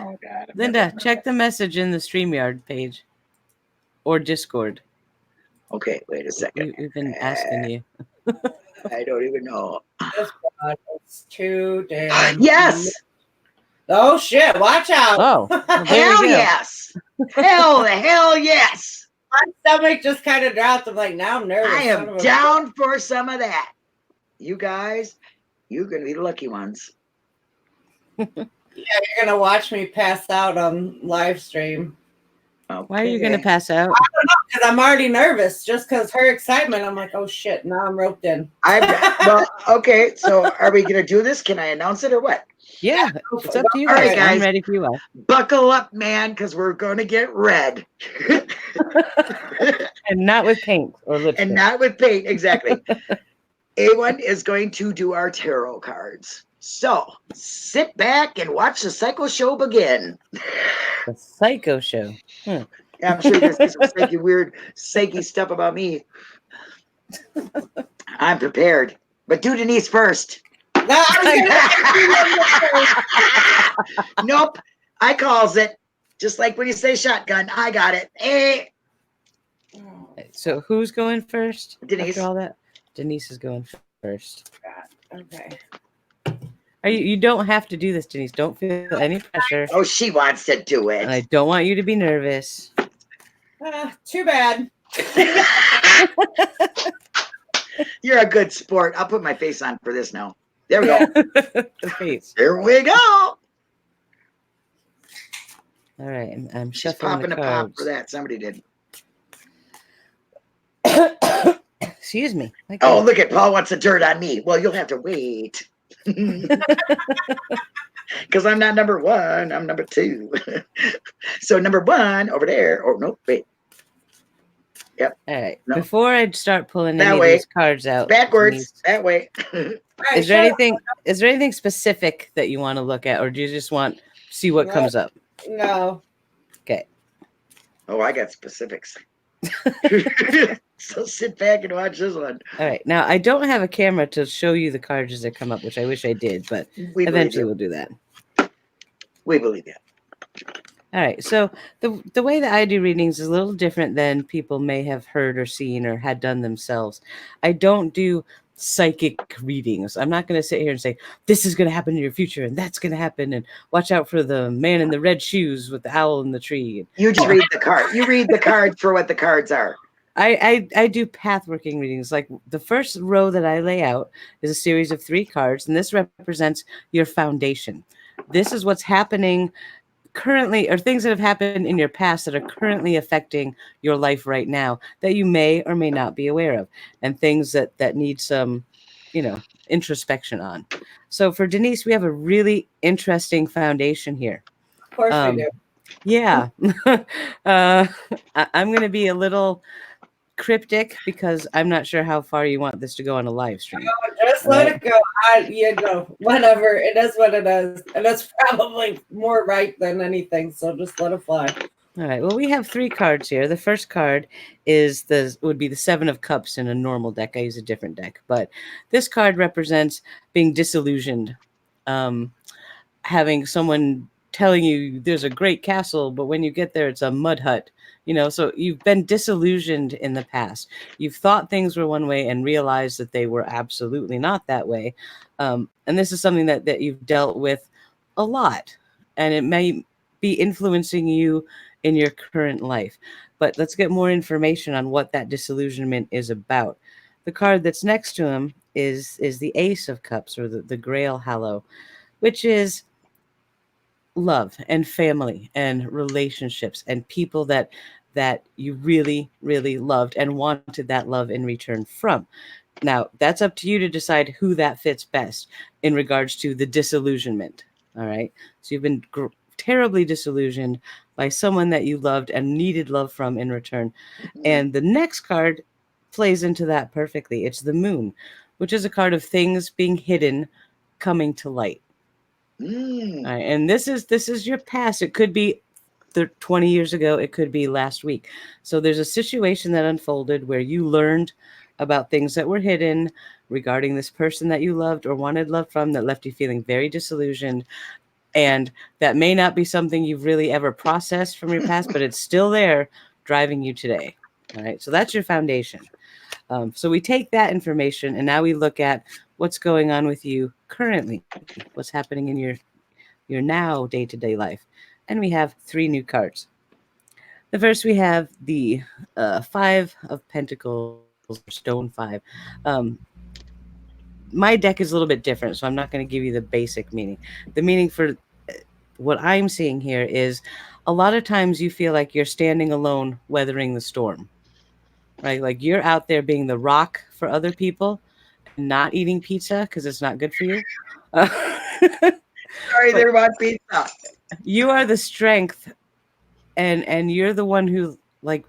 Oh God. Linda, check the message in the StreamYard page or Discord. Okay, wait a second. We've been asking you. I don't even know. It's too damn. Yes. Oh shit! Watch out! Oh, well, there Hell we go. yes. hell yes. My stomach just kind of dropped. I'm like, now I'm nervous. I am down for some of that. You guys, you're gonna be the lucky ones. Yeah, you're gonna watch me pass out on live stream. Okay. Why are you going to pass out? I don't know, because I'm already nervous. Just because her excitement, I'm like, oh shit! Now I'm roped in. Well, okay. So, are we gonna do this? Can I announce it or what? Yeah, it's up to you All guys. right, guys. I'm ready for you all. Buckle up, man, because we're gonna get red. And not with paint or lipstick. And not with paint, exactly. Awen is going to do our tarot cards. So sit back and watch the Psycho Show begin. The Psycho Show. Yeah, I'm sure you're going to see some psyche, weird, psyche stuff about me. I'm prepared. But do Denise first. No, Nope. I calls it. Just like when you say shotgun, I got it. Hey. So who's going first? Denise. After all that? Denise is going first. okay. You don't have to do this, Denise. Don't feel any pressure. Oh, she wants to do it. And I don't want you to be nervous. Too bad. You're a good sport. I'll put my face on for this now. There we go. The face. Here we go. All right, I'm She's shuffling popping the a pop cards. for that. Somebody did. Excuse me. Oh, look at Paul wants the dirt on me. Well, you'll have to wait. Because I'm not number one. I'm number two. So number one over there. Oh, no, wait. Yep. All right. No. Before I start pulling That any of way. these cards out, Backwards. Denise, That way. is there anything specific that you want to look at, or do you just want to see what comes up? No. Okay. Oh, I got specifics. So sit back and watch this one. All right. Now, I don't have a camera to show you the cards as they come up, which I wish I did, but eventually we'll do that. We believe you. All right. So the way that I do readings is a little different than people may have heard or seen or had done themselves. I don't do psychic readings. I'm not going to sit here and say, this is going to happen in your future and that's going to happen. And watch out for the man in the red shoes with the owl in the tree. You just read the card. You read the card for what the cards are. I do path working readings. Like the first row that I lay out is a series of 3 cards, and this represents your foundation. This is what's happening currently, or things that have happened in your past that are currently affecting your life right now that you may or may not be aware of, and things that need some, introspection on. So for Denise, we have a really interesting foundation here. Of course we do. Yeah. I'm going to be a little cryptic because I'm not sure how far you want this to go on a live stream. Just let it go. Whatever. It is what it is. And it's probably more right than anything. So just let it fly. All right. Well, we have 3 cards here. The first card would be the 7 of Cups in a normal deck. I use a different deck, but this card represents being disillusioned, having someone telling you there's a great castle, but when you get there, it's a mud hut. So you've been disillusioned in the past. You've thought things were one way and realized that they were absolutely not that way. And this is something that you've dealt with a lot, and it may be influencing you in your current life. But let's get more information on what that disillusionment is about. The card that's next to him is the Ace of Cups, or the Grail Hallow, which is love and family and relationships and people that you really, really loved and wanted that love in return from. Now, that's up to you to decide who that fits best in regards to the disillusionment. All right. So you've been terribly disillusioned by someone that you loved and needed love from in return. And the next card plays into that perfectly. It's the Moon, which is a card of things being hidden, coming to light. All right, and this is your past. It could be 20 years ago. It could be last week. So there's a situation that unfolded where you learned about things that were hidden regarding this person that you loved or wanted love from that left you feeling very disillusioned. And that may not be something you've really ever processed from your past, but it's still there driving you today. All right. So that's your foundation. So we take that information and now we look at what's going on with you currently, what's happening in your now day-to-day life. And we have 3 new cards. The first we have the 5 of Pentacles, or Stone 5. My deck is a little bit different, so I'm not going to give you the basic meaning. The meaning for what I'm seeing here is a lot of times you feel like you're standing alone weathering the storm, right? Like you're out there being the rock for other people and not eating pizza because it's not good for you. Sorry, there about pizza. You are the strength, and you're the one who, like,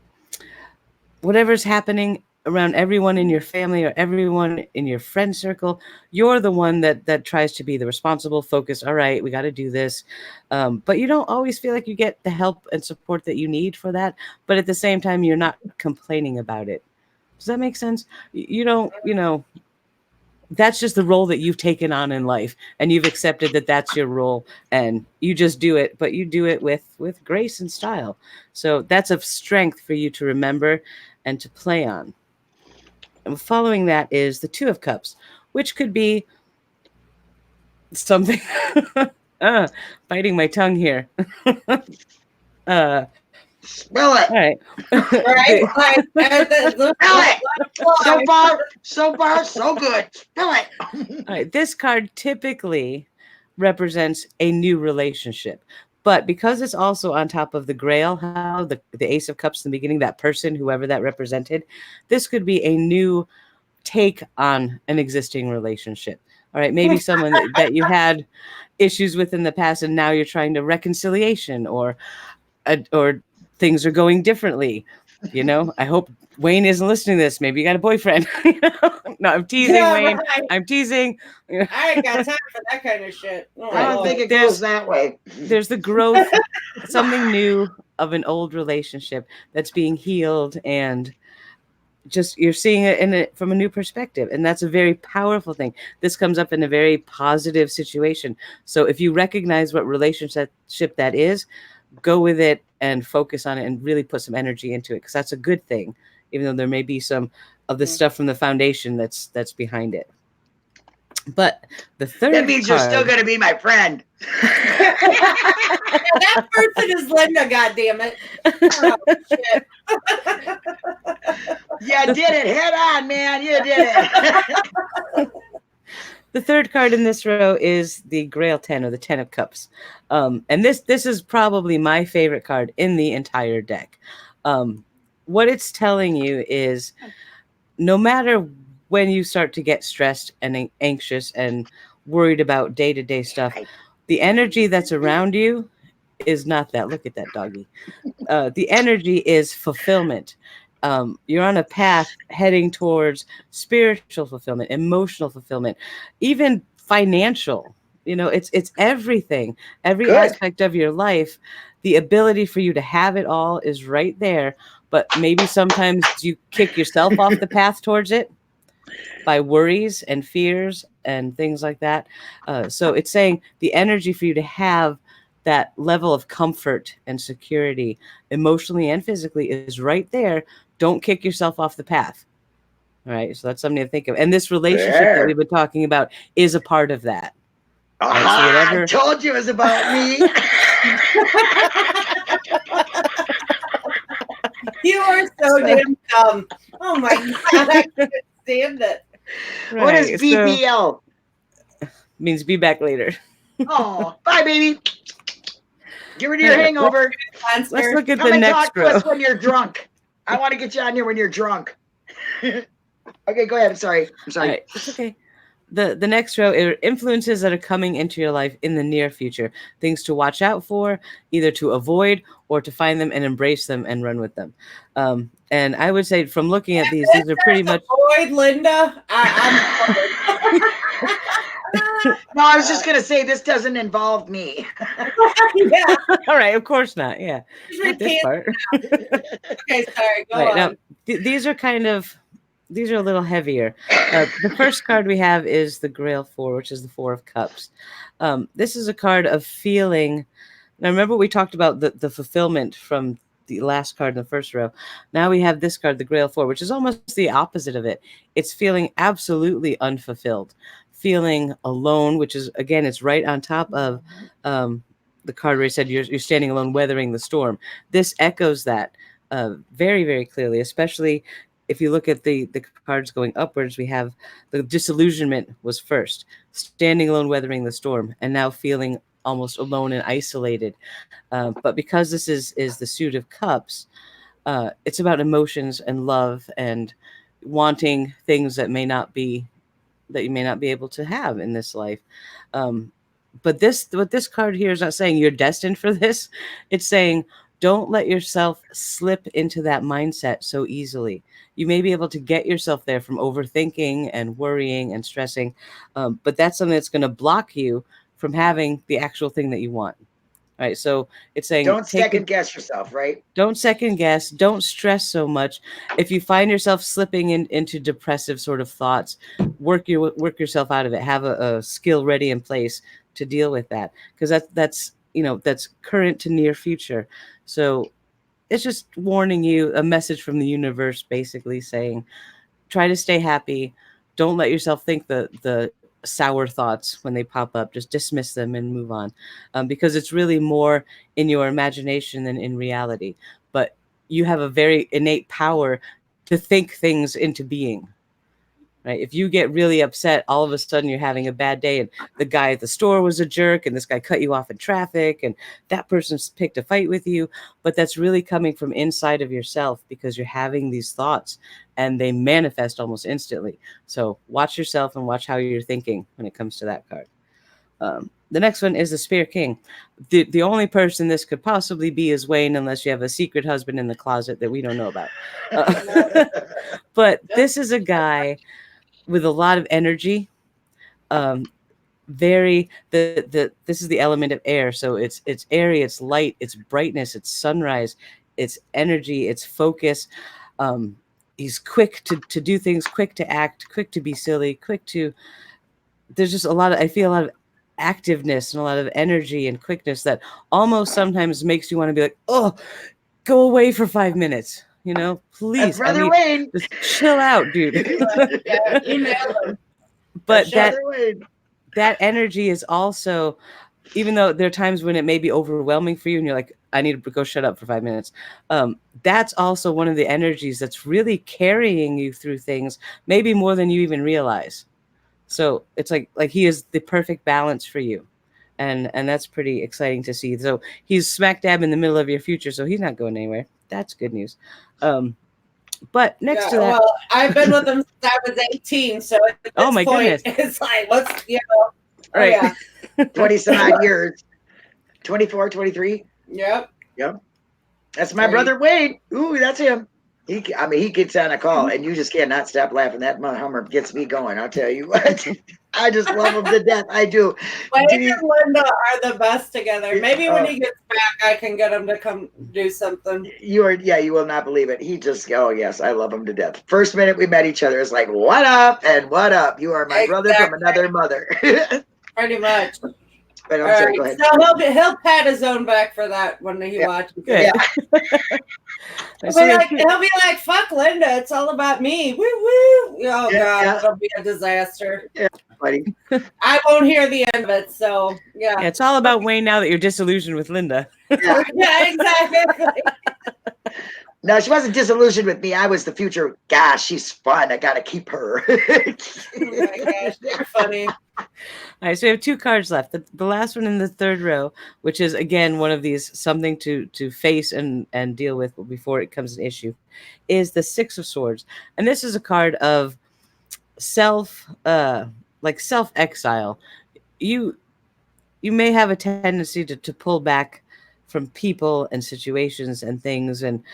whatever's happening around everyone in your family or everyone in your friend circle, you're the one that tries to be the responsible focus. All right, we got to do this. But you don't always feel like you get the help and support that you need for that. But at the same time, you're not complaining about it. Does that make sense? You don't, that's just the role that you've taken on in life, and you've accepted that that's your role, and you just do it, but you do it with grace and style. So that's a strength for you to remember and to play on. And following that is the 2 of Cups, which could be something biting my tongue here. Spill it. All right. Right? Spill it. So far, so good. Spill it. All right. This card typically represents a new relationship. But because it's also on top of the Grail, how the Ace of Cups in the beginning, that person, whoever that represented, this could be a new take on an existing relationship. All right. Maybe someone that you had issues with in the past, and now you're trying to reconciliation, or things are going differently. I hope Wayne isn't listening to this. Maybe you got a boyfriend. No, I'm teasing, Yeah, Wayne. right. I'm teasing. I ain't got time for that kind of shit. Oh, I don't Lord. think it goes that way. There's the growth, something new of an old relationship that's being healed, and just you're seeing it from a new perspective, and that's a very powerful thing. This comes up in a very positive situation. So if you recognize what relationship that is, go with it and focus on it and really put some energy into it, because that's a good thing, even though there may be some of the stuff from the foundation that's behind it. But the third That means you're still going to be my friend. That person is Linda, goddammit. Oh, shit. You did it head on, man. You did it. The third card in this row is the Grail 10, or the 10 of Cups. And this is probably my favorite card in the entire deck. What it's telling you is, no matter when you start to get stressed and anxious and worried about day-to-day stuff, the energy that's around you is not that. Look at that doggy. The energy is fulfillment. You're on a path heading towards spiritual fulfillment, emotional fulfillment, even financial. It's everything, every aspect of your life. The ability for you to have it all is right there, but maybe sometimes you kick yourself off the path towards it by worries and fears and things like that. So it's saying the energy for you to have that level of comfort and security, emotionally and physically, is right there. Don't kick yourself off the path. All right. So that's something to think of. And this relationship that we've been talking about is a part of that. Right, so whatever... I told you it was about me. You are so damn dumb. Oh my God. I can't stand it. Right, what is BBL? Means be back later. Oh, bye, baby. Get rid of your hangover. Let's look at Come the and next talk row. to us when you're drunk. I want to get you on here when you're drunk. Okay, go ahead. I'm sorry. Right, it's okay. The next row are influences that are coming into your life in the near future. Things to watch out for, either to avoid or to find them and embrace them and run with them. And I would say, from looking at these are pretty much... Avoid, Linda. I'm No, I was just going to say, this doesn't involve me. Yeah. All right, of course not. Yeah. Not this part. Okay, sorry. Go on. Now, these are kind of these are a little heavier. The first card we have is the Grail 4, which is the Four of Cups. This is a card of feeling. Now, remember we talked about the fulfillment from the last card in the first row. Now we have this card, the Grail 4, which is almost the opposite of it. It's feeling absolutely unfulfilled, feeling alone, which is, again, it's right on top of the card where you said you're standing alone, weathering the storm. This echoes that very, very clearly, especially if you look at the cards going upwards. We have the disillusionment was first, standing alone, weathering the storm, and now feeling almost alone and isolated. But because this is the Suit of Cups, it's about emotions and love and wanting things that you may not be able to have in this life. But what this card here is not saying you're destined for this. It's saying don't let yourself slip into that mindset so easily. You may be able to get yourself there from overthinking and worrying and stressing, but that's something that's going to block you from having the actual thing that you want. Right. So it's saying Don't second guess yourself, right? don't second guess, don't stress so much. If you find yourself slipping into depressive sort of thoughts, work yourself out of it. Have a skill ready in place to deal with that, because that's that's current to near future. So it's just warning you, a message from the universe, basically saying try to stay happy. Don't let yourself think the sour thoughts when they pop up. Just dismiss them and move on, because it's really more in your imagination than in reality. But you have a very innate power to think things into being. Right? If you get really upset, all of a sudden you're having a bad day, and the guy at the store was a jerk, and this guy cut you off in traffic, and that person's picked a fight with you. But that's really coming from inside of yourself, because you're having these thoughts and they manifest almost instantly. So watch yourself and watch how you're thinking when it comes to that card. The next one is the Spear King. The only person this could possibly be is Wayne, unless you have a secret husband in the closet that we don't know about. But this is a guy with a lot of energy. This is the element of air, so it's airy, it's light, it's brightness, it's sunrise, it's energy, it's focus. He's quick to do things, quick to act, quick to be silly, quick to. There's just I feel a lot of activeness and a lot of energy and quickness that almost sometimes makes you want to be like, oh, go away for 5 minutes. Please. Brother Wayne. Just chill out, dude. Yeah, you nailed him. But that energy is also, even though there are times when it may be overwhelming for you and you're like, I need to go shut up for 5 minutes. That's also one of the energies that's really carrying you through things, maybe more than you even realize. So it's like he is the perfect balance for you. And that's pretty exciting to see. So he's smack dab in the middle of your future, so he's not going anywhere. That's good news. But next to that, well, I've been with him since I was 18, so at this oh my point, goodness, it's like right, 20 some odd years, 24, 23. Yep. That's my brother Wade. Ooh, that's him. He gets on a call, and you just cannot stop laughing. That Hummer gets me going. I'll tell you what. I just love him to death. I do. Wade and Linda are the best together. Maybe when he gets back, I can get him to come do something. You will not believe it. He just, oh yes, I love him to death. First minute we met each other, it's like, what up and what up? You are my brother from another mother. Pretty much. But I'm sorry, go ahead. So he'll pat his own back for that when he watches. Yeah. He'll be like, "Fuck Linda, it's all about me." Woo woo! Oh God, it'll be a disaster. Yeah, buddy. I won't hear the end of it. So yeah, it's all about Wayne now that you're disillusioned with Linda. Yeah, exactly. No, she wasn't disillusioned with me. I was the future. Gosh, she's fun. I gotta keep her. Oh my gosh, you're funny. All right, so we have 2 cards left. The last one in the third row, which is again one of these something to face and deal with before it becomes an issue, is the Six of Swords, and this is a card of self exile. You may have a tendency to pull back from people and situations and things, and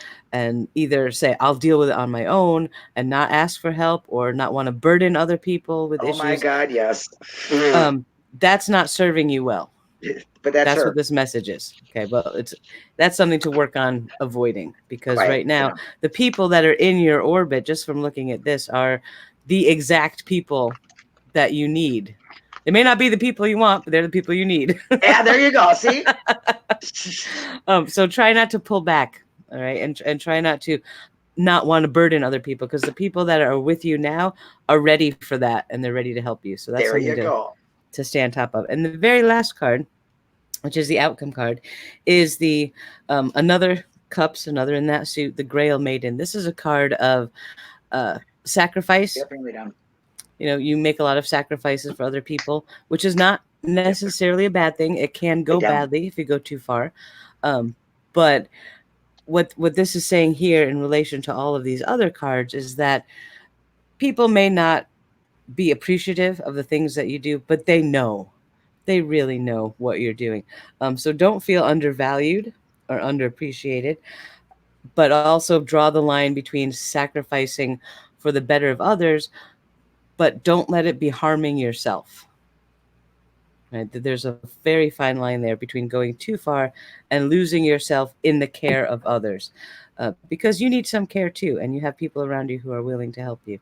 either say I'll deal with it on my own and not ask for help, or not want to burden other people with issues. Oh my God, yes. That's not serving you well. But that's That's her. what this message is. Okay, well, that's something to work on avoiding, because Right, right now yeah. the people that are in your orbit, just from looking at this, are the exact people that you need. They may not be the people you want, but they're the people you need. Yeah, there you go. See? So try not to pull back, all right, and try not to not want to burden other people, because the people that are with you now are ready for that and they're ready to help you. So that's There something you go. to stay on top of. And the very last card, which is the outcome card, is the another cups, another in that suit, the Grail Maiden. This is a card of sacrifice. Definitely done. You know, you make a lot of sacrifices for other people, which is not necessarily a bad thing. It can go badly if you go too far. But what this is saying here in relation to all of these other cards is that people may not be appreciative of the things that you do, but they know. They really know what you're doing. So don't feel undervalued or underappreciated, but also draw the line between sacrificing for the better of others, but don't let it be harming yourself. Right? There's a very fine line there between going too far and losing yourself in the care of others, because you need some care too, and you have people around you who are willing to help you.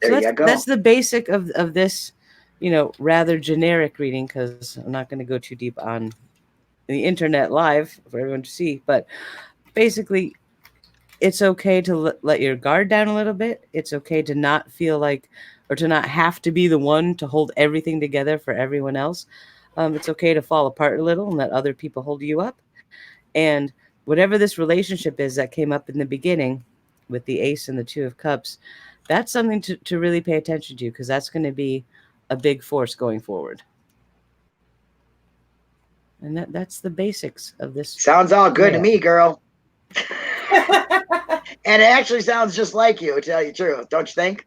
There So you go. that's the basic of this, rather generic reading, because I'm not going to go too deep on the internet live for everyone to see. But basically, it's okay to let your guard down a little bit. It's okay to not feel like, or to not have to be the one to hold everything together for everyone else. It's okay to fall apart a little and let other people hold you up. And whatever this relationship is that came up in the beginning with the Ace and the Two of Cups, that's something to really pay attention to, because that's going to be a big force going forward. And that's the basics of this. Sounds all good to me, girl. And it actually sounds just like you, to tell you the truth, don't you think?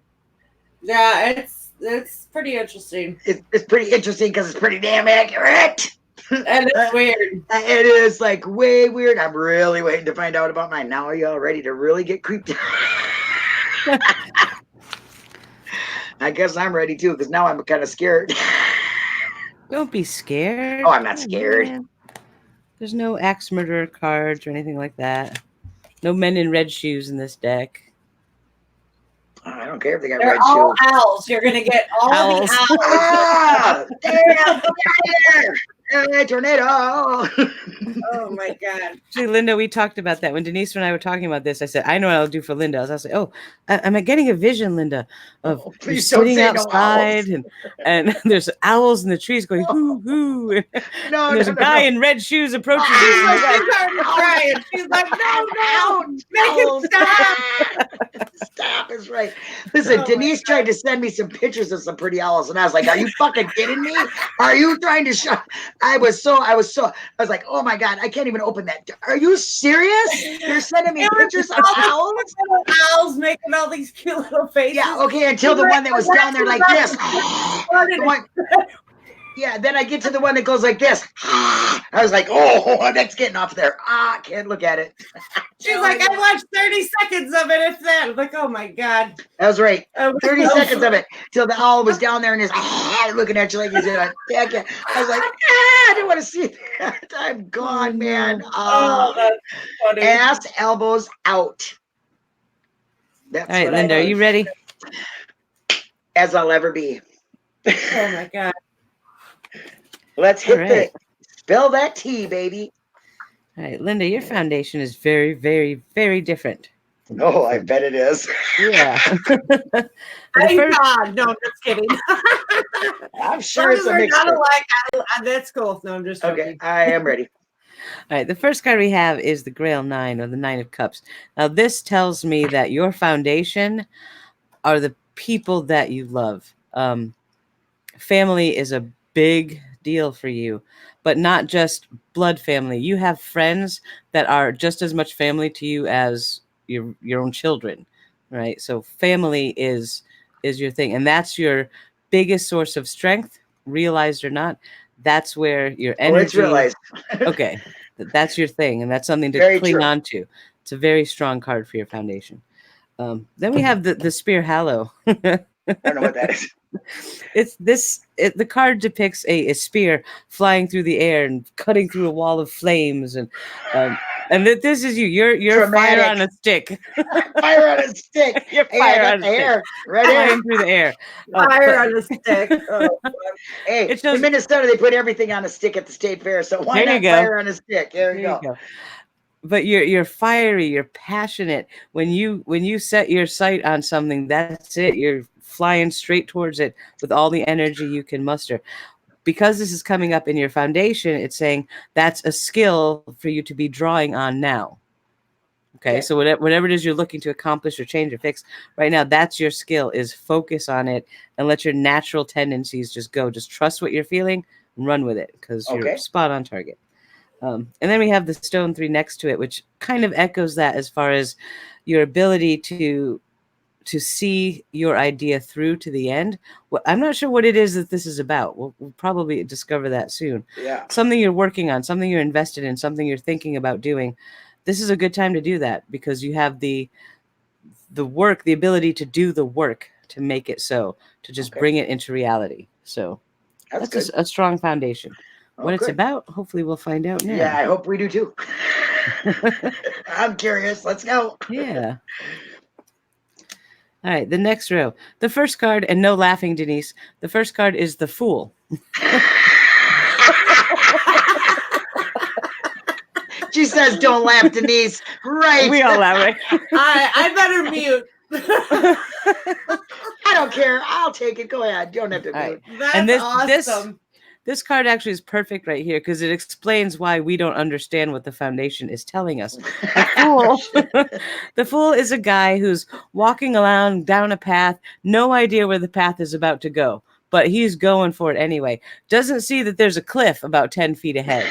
Yeah, it's pretty interesting. It's pretty interesting because it's pretty damn accurate. And it's weird. It is like way weird. I'm really waiting to find out about mine. Now are y'all ready to really get creeped out? I guess I'm ready too, because now I'm kind of scared. Don't be scared. Oh, I'm not scared. Man. There's no axe murderer cards or anything like that. No men in red shoes in this deck. I don't care if they got They're red all shoes. owls. You're gonna get all Owls. the owls. Ah, damn, get out of here. Tornado. Oh my god. Actually, Linda, we talked about that when Denise and I were talking about this. I said, I know what I'll do for Linda. I was like, oh, am I getting a vision, Linda, of you Please don't sitting say no outside owls. and there's owls in the trees going hoo hoo, and there's a guy in red shoes approaches you. She's and like, you're like, she's already crying. She's like, no, make it stop. Stop is right. Listen, Oh my Denise tried to send me some pictures of some pretty owls, and I was like, "Are you fucking kidding me? Are you trying to show?" I was like, "Oh my god, I can't even open that. Are you serious? You're sending me pictures of owls? Little owls making all these cute little faces. Yeah, okay. Until the one that was down there like this. The one- yeah, then I get to the one that goes like this. I was like, oh, that's getting off there. Can't look at it. She's like, I watched 30 seconds of it. It's that. I'm like, oh my god. That was right. 30 seconds of it till the owl was down there and is looking at you like he's doing. I was like, I didn't want to see that. I'm gone, man. Oh, that's funny. Ass elbows out. That's all right, Linda, are you ready? As I'll ever be. Oh my god. Let's hit right. spill that tea, baby. All right, Linda, your foundation is very, very, very different. Oh, I bet it is. Yeah. Thank God. No, I'm just kidding. I'm sure it's a we're mixture. not alike. That's cool. No, I'm just joking. Okay, I am ready. All right, the first card we have is the Grail 9, or the 9 of Cups. Now, this tells me that your foundation are the people that you love. Family is a big deal for you, but not just blood family. You have friends that are just as much family to you as your own children, right? So family is your thing, and that's your biggest source of strength, realized or not. That's where your energy. It's realized. Okay, that's your thing, and that's something to Very cling true. on to. It's a very strong card for your foundation. Then we have the Spear Hallow. I don't know what that is. The card depicts a spear flying through the air and cutting through a wall of flames, and this is you. You're fire on a stick. Fire on a stick. You're Hey, I fire got on the a stick. hair right here. Flying through the air. Fire But on a stick. Oh, Hey, it shows- in Minnesota, they put everything on a stick at the state fair. So why There you not go. fire on a stick? There you go. But you're fiery, you're passionate. When you set your sight on something, that's it. You're flying straight towards it with all the energy you can muster. Because this is coming up in your foundation, it's saying that's a skill for you to be drawing on now. Okay, so whatever it is you're looking to accomplish or change or fix right now, that's your skill, is focus on it and let your natural tendencies just go. Just trust what you're feeling and run with it, because you're spot on target. And then we have the stone 3 next to it, which kind of echoes that as far as your ability to see your idea through to the end. Well, I'm not sure what it is that this is about. We'll probably discover that soon. Yeah. Something you're working on, something you're invested in, something you're thinking about doing. This is a good time to do that, because you have the work, the ability to do the work to make it so, to just bring it into reality. So that's a strong foundation. What it's about, hopefully we'll find out now. Yeah, I hope we do too. I'm curious. Let's go. Yeah. All right, the next row. The first card, and no laughing, Denise. The first card is the Fool. She says, "Don't laugh, Denise." Right. We all laugh, right? I better mute. I don't care. I'll take it. Go ahead. You don't have to mute. That's and awesome. This card actually is perfect right here, because it explains why we don't understand what the foundation is telling us. The Fool is a guy who's walking around down a path, no idea where the path is about to go, but he's going for it anyway. Doesn't see that there's a cliff about 10 feet ahead,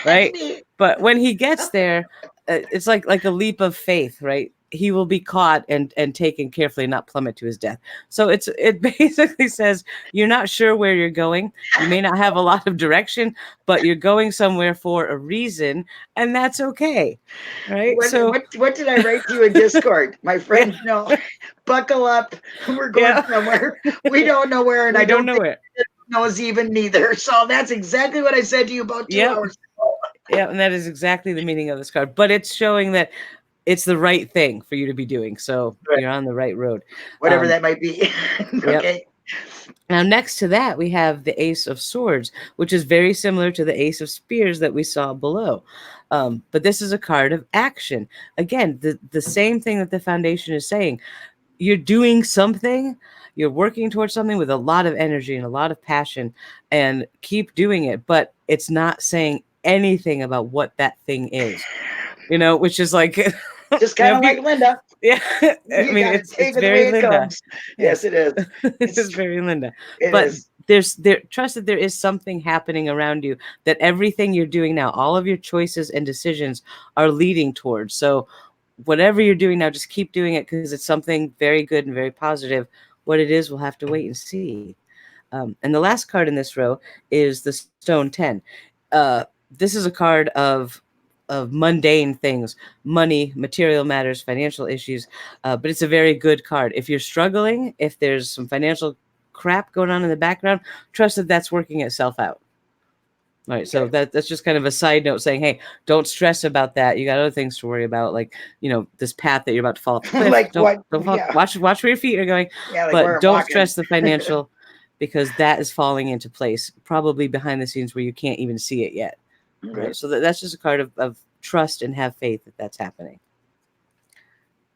right? But when he gets there, it's like a leap of faith, right? He will be caught and taken carefully, not plummet to his death. So it basically says you're not sure where you're going. You may not have a lot of direction, but you're going somewhere for a reason, and that's okay, right? What did I write to you in Discord? My friend, buckle up. We're going somewhere. We don't know where, and I don't know where. Knows even neither. So that's exactly what I said to you about 2 hours ago. Yeah, and that is exactly the meaning of this card. But it's showing that it's the right thing for you to be doing. So you're on the right road. Whatever that might be. Okay. Now, next to that, we have the Ace of Swords, which is very similar to the Ace of Spears that we saw below. But this is a card of action. Again, the same thing that the foundation is saying. You're doing something. You're working towards something with a lot of energy and a lot of passion, and keep doing it. But it's not saying anything about what that thing is, which is like... Just kind of like Linda. Yeah, I mean, it's very Linda. Yes, it is. It's very Linda. But trust that there is something happening around you, that everything you're doing now, all of your choices and decisions are leading towards. So whatever you're doing now, just keep doing it, because it's something very good and very positive. What it is, we'll have to wait and see. And the last card in this row is the Stone 10. This is a card of mundane things, money, material matters, financial issues, but it's a very good card. If you're struggling, if there's some financial crap going on in the background, trust that that's working itself out. All right, so that's just kind of a side note saying, hey, don't stress about that. You got other things to worry about, like, this path that you're about to fall off the cliff. Like don't fall, watch where your feet are going, but don't stress the financial, because that is falling into place, probably behind the scenes where you can't even see it yet. Right. So that's just a card of trust and have faith that that's happening.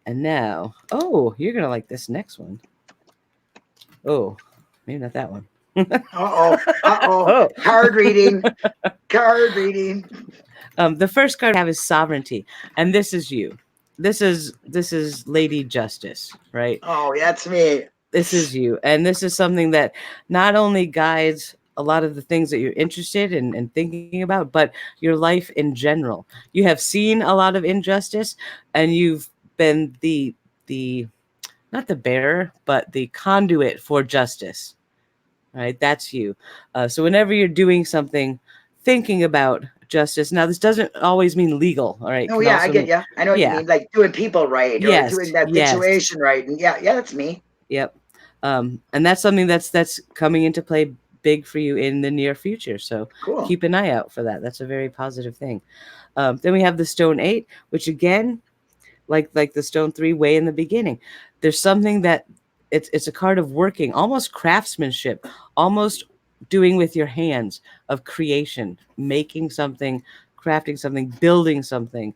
And now, you're going to like this next one. Oh, maybe not that one. Card reading. The first card I have is Sovereignty, and this is you. This is Lady Justice, right? Oh, that's me. This is you, and this is something that not only guides a lot of the things that you're interested in and thinking about, but your life in general. You have seen a lot of injustice, and you've been the not the bearer, but the conduit for justice. All right, that's you. So whenever you're doing something, thinking about justice. Now, this doesn't always mean legal. All right. Oh, yeah, I get you. I know what you mean, like doing people right, or doing that situation right. And yeah, that's me. Yep. And that's something that's coming into play big for you in the near future. So Cool. keep an eye out for that. That's a very positive thing. Then we have the Stone 8, which again, like the Stone 3 way in the beginning, there's something that it's a card of working, almost craftsmanship, almost doing with your hands, of creation, making something, crafting something, building something,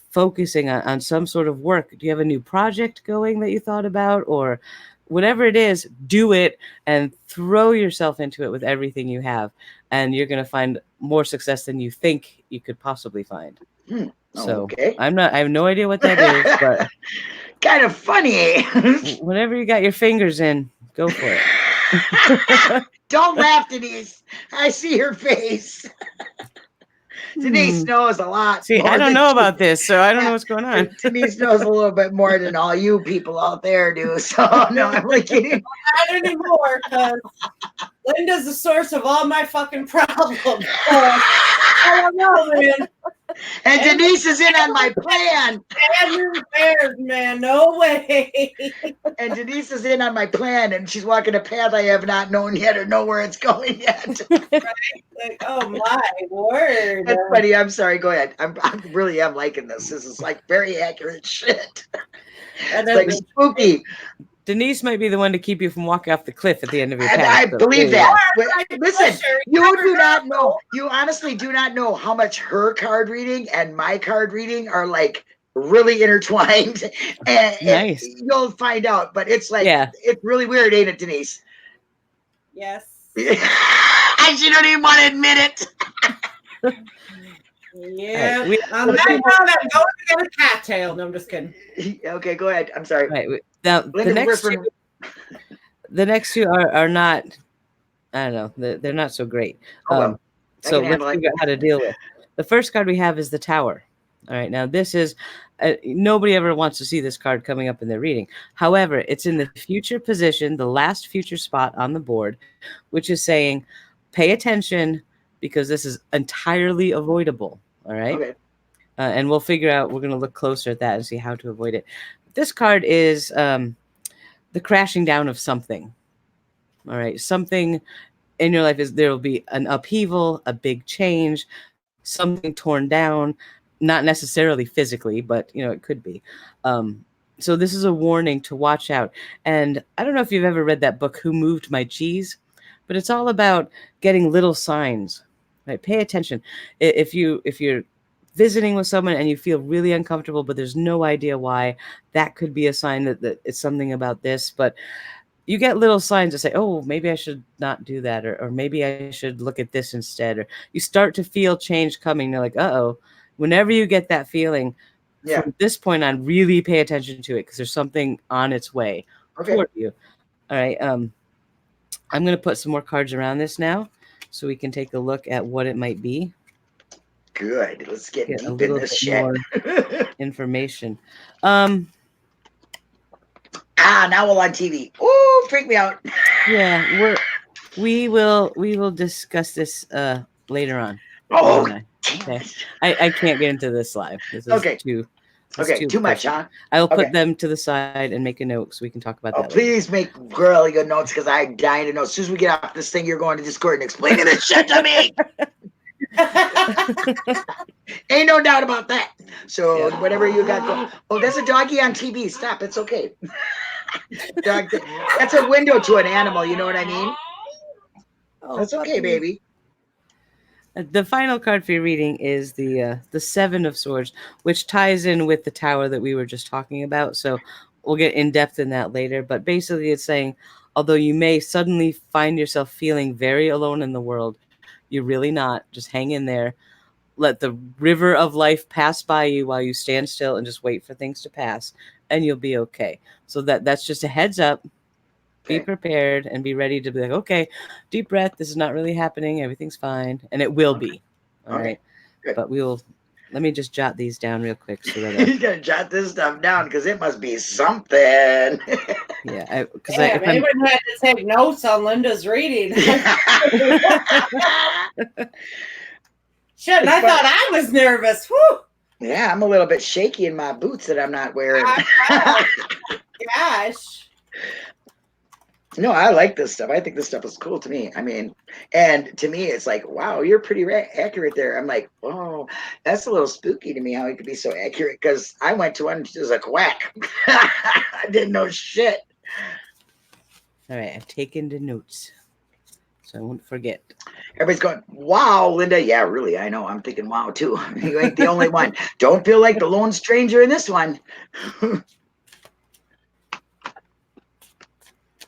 focusing on some sort of work. Do you have a new project going that you thought about, or whatever it is, do it and throw yourself into it with everything you have, and you're going to find more success than you think you could possibly find. So Okay. I have no idea what that is, but Kind of funny. whatever you got your fingers in, go for it. Don't laugh, Denise. I see your face. Denise knows a lot. See, more I don't than know you. about this, so I don't know what's going on. Denise knows a little bit more than all you people out there do. So no, I'm like kidding. Not anymore, because Linda's the source of all my fucking problems. I don't know, man. And Denise is in on my plan. Bad news bears, man. No way. And Denise is in on my plan, and she's walking a path I have not known yet or know where it's going yet. Like, oh my word. That's funny. I'm sorry. Go ahead. I really am liking this. This is like very accurate shit. And It's like spooky. Denise might be the one to keep you from walking off the cliff at the end of your And path. I believe that. Listen, Sure, you do not know. You honestly do not know how much her card reading and my card reading are like really intertwined. And Nice. you'll find out. But it's like, Yeah. it's really weird, ain't it, Denise? Yes. And she don't even want to admit it. Yeah. Right, On that note, I'm going to get a cattail. No, I'm just kidding. Okay, go ahead. I'm sorry. Right. Now the Linda next two are not. I don't know. They're not so great. Oh, well, So can let's handle it. figure out how to deal with. The first card we have is the Tower. All right. Now this is nobody ever wants to see this card coming up in their reading. However, it's in the future position, the last future spot on the board, which is saying, pay attention because this is entirely avoidable. All right. Okay. And we'll figure out, we're going to look closer at that and see how to avoid it. This card is the crashing down of something. All right. Something in your life there will be an upheaval, a big change, something torn down, not necessarily physically, but it could be. So this is a warning to watch out. And I don't know if you've ever read that book, Who Moved My Cheese, but it's all about getting little signs. Right? Pay attention. If you're visiting with someone and you feel really uncomfortable, but there's no idea why, that could be a sign that it's something about this. But you get little signs that say, oh, maybe I should not do that, or maybe I should look at this instead. Or you start to feel change coming. You're like, uh-oh. Whenever you get that feeling, from this point on, really pay attention to it because there's something on its way toward you. All right. I'm going to put some more cards around this now so we can take a look at what it might be. Good. Let's get a deep in little this bit shit. more information. Now we're on TV. Ooh, freak me out. Yeah, we will discuss this later on. Oh, okay. I can't get into this live. This is too much, huh? I will put them to the side and make a note so we can talk about that. Please make really good notes because I'm dying to know. As soon as we get off this thing, you're going to Discord and explaining this shit to me. Ain't no doubt about that. So whatever you got going. Oh, there's a doggy on TV. Stop. It's okay. Dog, that's a window to an animal. You know what I mean? That's okay, baby. The final card for your reading is the Seven of Swords, which ties in with the Tower that we were just talking about. So we'll get in depth in that later. But basically, it's saying, although you may suddenly find yourself feeling very alone in the world, you're really not. Just hang in there. Let the river of life pass by you while you stand still and just wait for things to pass, and you'll be okay. So that's just a heads up. Be prepared and be ready to be like, okay, deep breath. This is not really happening. Everything's fine. And it will be. All right. Good. But let me just jot these down real quick. So that you got to jot this stuff down because it must be something. Yeah. Because anyone had to take notes on Linda's reading. Shit, I thought I was nervous. Whew. Yeah, I'm a little bit shaky in my boots that I'm not wearing. Gosh. No, I like this stuff. I think this stuff is cool to me. I mean, and to me, it's like, wow, you're pretty accurate there. I'm like, oh, that's a little spooky to me how he could be so accurate because I went to one that was a quack. I didn't know shit. All right, I've taken the notes, so I won't forget. Everybody's going, wow, Linda. Yeah, really. I know. I'm thinking, wow, too. You ain't the only one. Don't feel like the lone stranger in this one.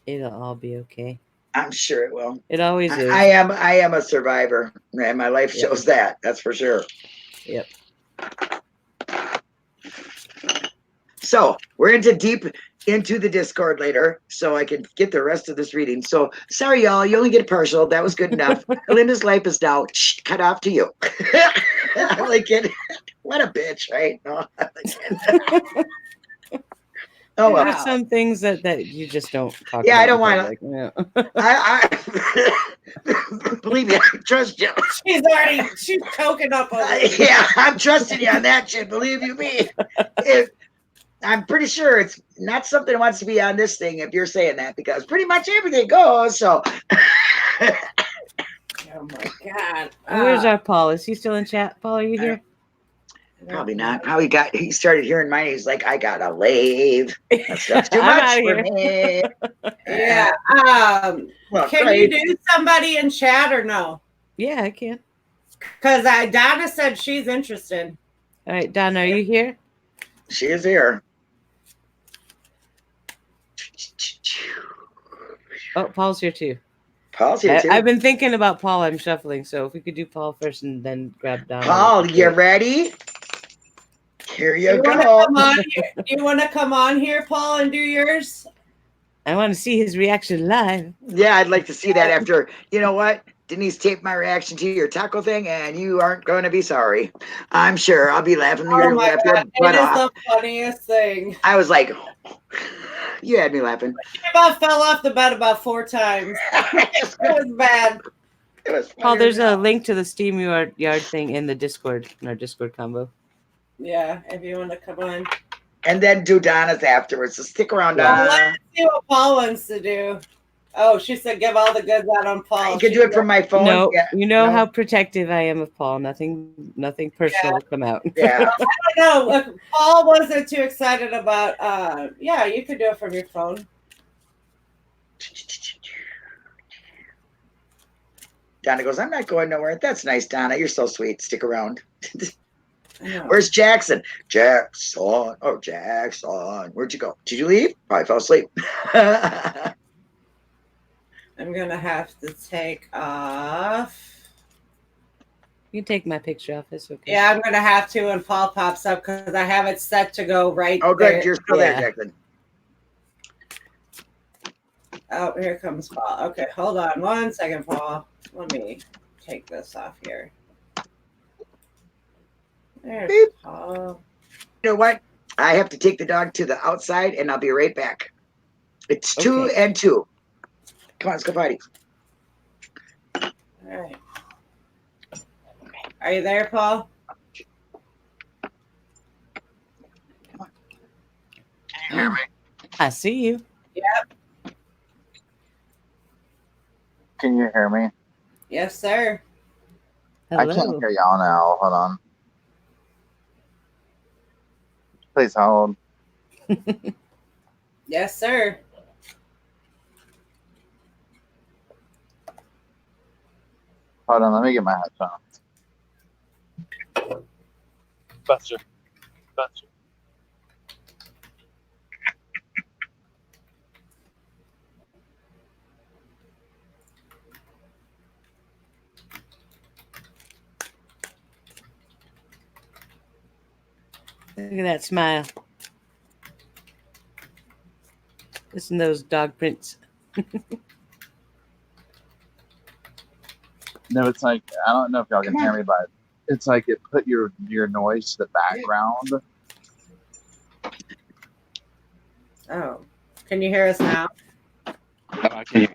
It'll all be okay. I'm sure it will. It always is. I am a survivor, and my life shows that. That's for sure. Yep. So we're deep into the Discord later, so I can get the rest of this reading. So sorry, y'all, you only get a partial. That was good enough. Linda's life is now cut off to you. I like it. What a bitch, right? No, oh well. There's some things that you just don't talk about. Yeah, I don't want to. Yeah. I believe me, I trust you. She's choking up on it. Yeah, I'm trusting you on that shit. Believe you me. I'm pretty sure it's not something that wants to be on this thing if you're saying that, because pretty much everything goes. So oh my God. Where's our Paul? Is he still in chat? Paul, are you here? Probably not. How he started hearing mine. He's like, I gotta leave. That stuff's too much for me. Yeah. Well, can you do somebody in chat or no? Yeah, I can. Because Donna said she's interested. All right, Donna, are you here? She is here. Oh, Paul's here too. Paul's here too. I've been thinking about Paul. I'm shuffling, so if we could do Paul first and then grab Donna. Paul, you ready? Here you go. You want to come on here, Paul, and do yours? I want to see his reaction live. Yeah, I'd like to see that after. You know what? Denise taped my reaction to your taco thing, and you aren't going to be sorry. I'm sure. I'll be laughing. Oh my God. It is the funniest thing. I was like, you had me laughing. She about fell off the bed about 4 times. It was bad. It was Paul, there's a link to the Steam Yard thing in the Discord, in our Discord combo. Yeah, if you want to come on. And then do Donna's afterwards. So stick around, Donna. Let's see what Paul wants to do. Oh, she said give all the goods out on Paul. You can do it from my phone. No, yeah. you know how protective I am of Paul. Nothing personal will come out. Yeah. I don't know. Look, Paul wasn't too excited about. Yeah, you could do it from your phone. Donna goes, I'm not going nowhere. That's nice, Donna. You're so sweet. Stick around. Where's Jackson? Jackson. Oh, Jackson. Where'd you go? Did you leave? Probably fell asleep. I'm going to have to take off. You can take my picture off. It's okay. Yeah, I'm going to have to when Paul pops up because I have it set to go right Oh, good. there. You're still there, Jackson. Oh, here comes Paul. Okay, hold on 1 second, Paul. Let me take this off here. There's Beep. Paul. You know what? I have to take the dog to the outside, and I'll be right back. It's 2 and 2. Come on, let's go potty. All right. Are you there, Paul? Come on. Can you hear me? I see you. Yep. Can you hear me? Yes, sir. Hello. I can't hear y'all now. Hold on. Please hold. Yes, sir. Hold on, let me get my headphones. Buster. Look at that smile. Listen to those dog prints. No, it's like, I don't know if y'all can hear me, but it's like it put your noise to the background. Oh, can you hear us now? Can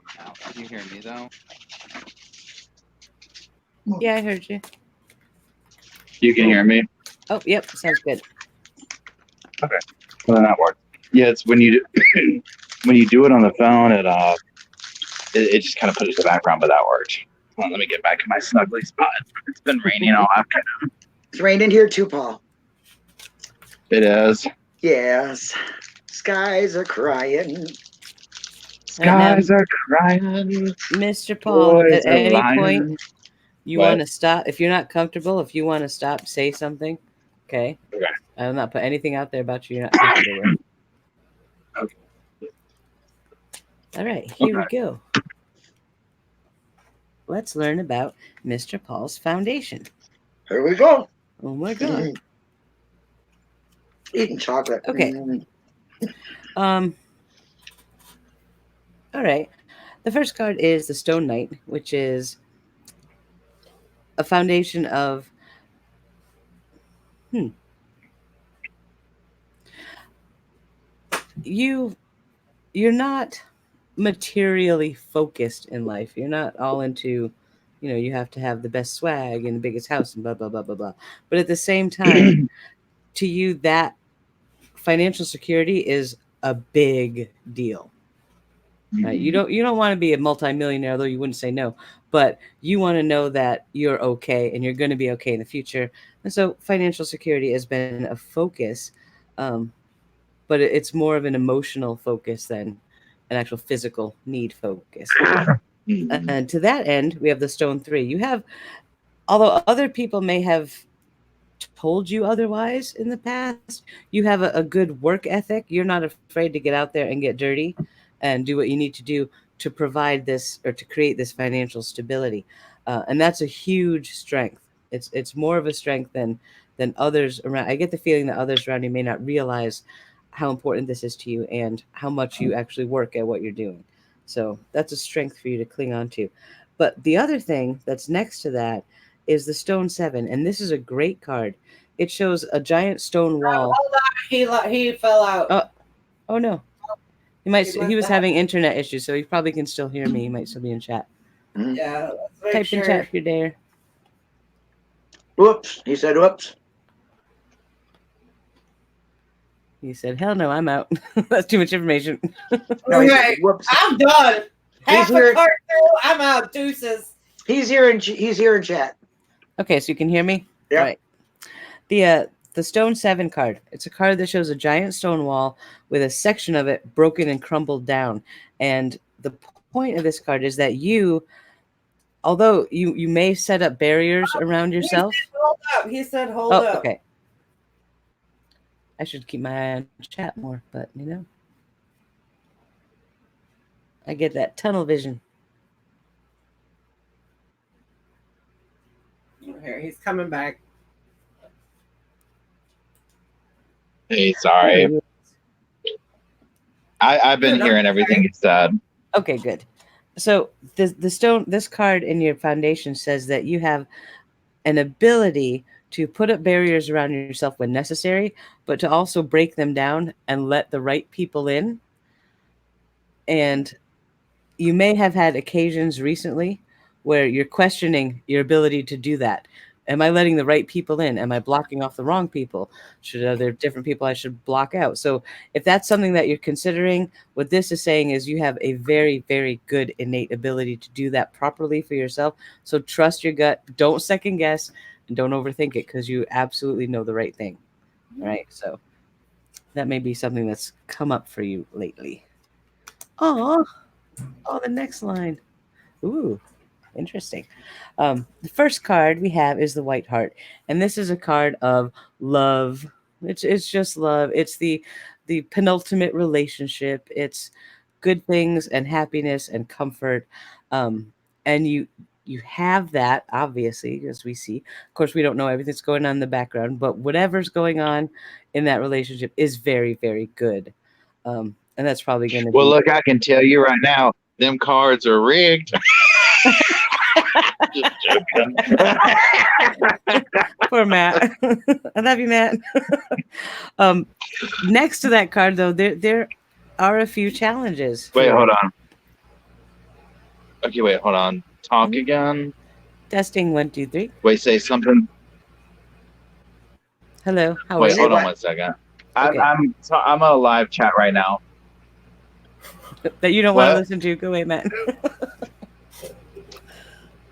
you hear me though? Yeah, I heard you. You can hear me? Oh, yep. Sounds good. Okay. Well, then that works. Yeah, it's when you do, when you do it on the phone, it just kind of put it in the background, but that worked. Hold on, let me get back in my snuggly spot. It's been raining all afternoon. It's raining here too, Paul. It is. Yes. Skies are crying. Skies are crying. Mr. Paul, Boys at are any lying. point you What? want to stop, if you're not comfortable, if you want to stop, say something. Okay. Okay. I will not put anything out there about you you're not comfortable with. Okay. All right, here we Okay. go. Let's learn about Mr. Paul's foundation. Here we go. Oh my God. Eating chocolate. Okay. All right. The first card is the Stone Knight, which is a foundation of you're not materially focused in life. You're not all into, you have to have the best swag and the biggest house and blah blah blah blah blah. But at the same time, to you, that financial security is a big deal. Right? You don't want to be a multimillionaire, though you wouldn't say no, but you want to know that you're okay and you're going to be okay in the future. And so financial security has been a focus, but it's more of an emotional focus than an actual physical need focus. And to that end, we have the Stone 3. You have, although other people may have told you otherwise in the past, you have a good work ethic. You're not afraid to get out there and get dirty and do what you need to do to provide this or to create this financial stability. And that's a huge strength. It's more of a strength than others around. I get the feeling that others around you may not realize how important this is to you and how much you actually work at what you're doing. So that's a strength for you to cling on to. But the other thing that's next to that is the Stone 7, and this is a great card. It shows a giant stone wall. Hold on. He fell out. Oh no. He was having internet issues, so he probably can still hear me. He might still be in chat. Yeah. Type in chat if you're there. Whoops. He said whoops. He said, hell no, I'm out. That's too much information. No, he said, Okay. whoops. I'm done. Half He's a here. card through. I'm out. Deuces. He's here in chat. Okay, so you can hear me? Yeah. All right. The Stone 7 card. It's a card that shows a giant stone wall with a section of it broken and crumbled down. And the point of this card is that although you may set up barriers around yourself. He said hold up. Okay. I should keep my eye on chat more, but I get that tunnel vision. Here, he's coming back. Hey, sorry. I've been hearing everything you said. Okay, good. So this card in your foundation says that you have an ability to put up barriers around yourself when necessary, but to also break them down and let the right people in. And you may have had occasions recently where you're questioning your ability to do that. Am I letting the right people in? Am I blocking off the wrong people? Are there different people I should block out? So if that's something that you're considering, what this is saying is you have a very, very good innate ability to do that properly for yourself. So trust your gut. Don't second guess and don't overthink it because you absolutely know the right thing. All right. So that may be something that's come up for you lately. Oh, the next line. Ooh. Interesting. The first card we have is the White Heart, and this is a card of love. It's just love. It's the penultimate relationship. It's good things and happiness and comfort. And you have that, obviously, as we see. Of course, we don't know everything that's going on in the background, but whatever's going on in that relationship is very, very good. And that's probably going to be. Well, look, I can tell you right now, them cards are rigged. Just joking. Poor Matt. I love you, Matt. Next to that card, though, there are a few challenges. Wait, hold on. Okay, wait, hold on. Talk again. Testing 1, 2, 3. Wait, say something. Hello. How are Wait, you? hold on 1 second. Okay. I'm on a live chat right now. that you don't want to What? listen to. Go away, Matt.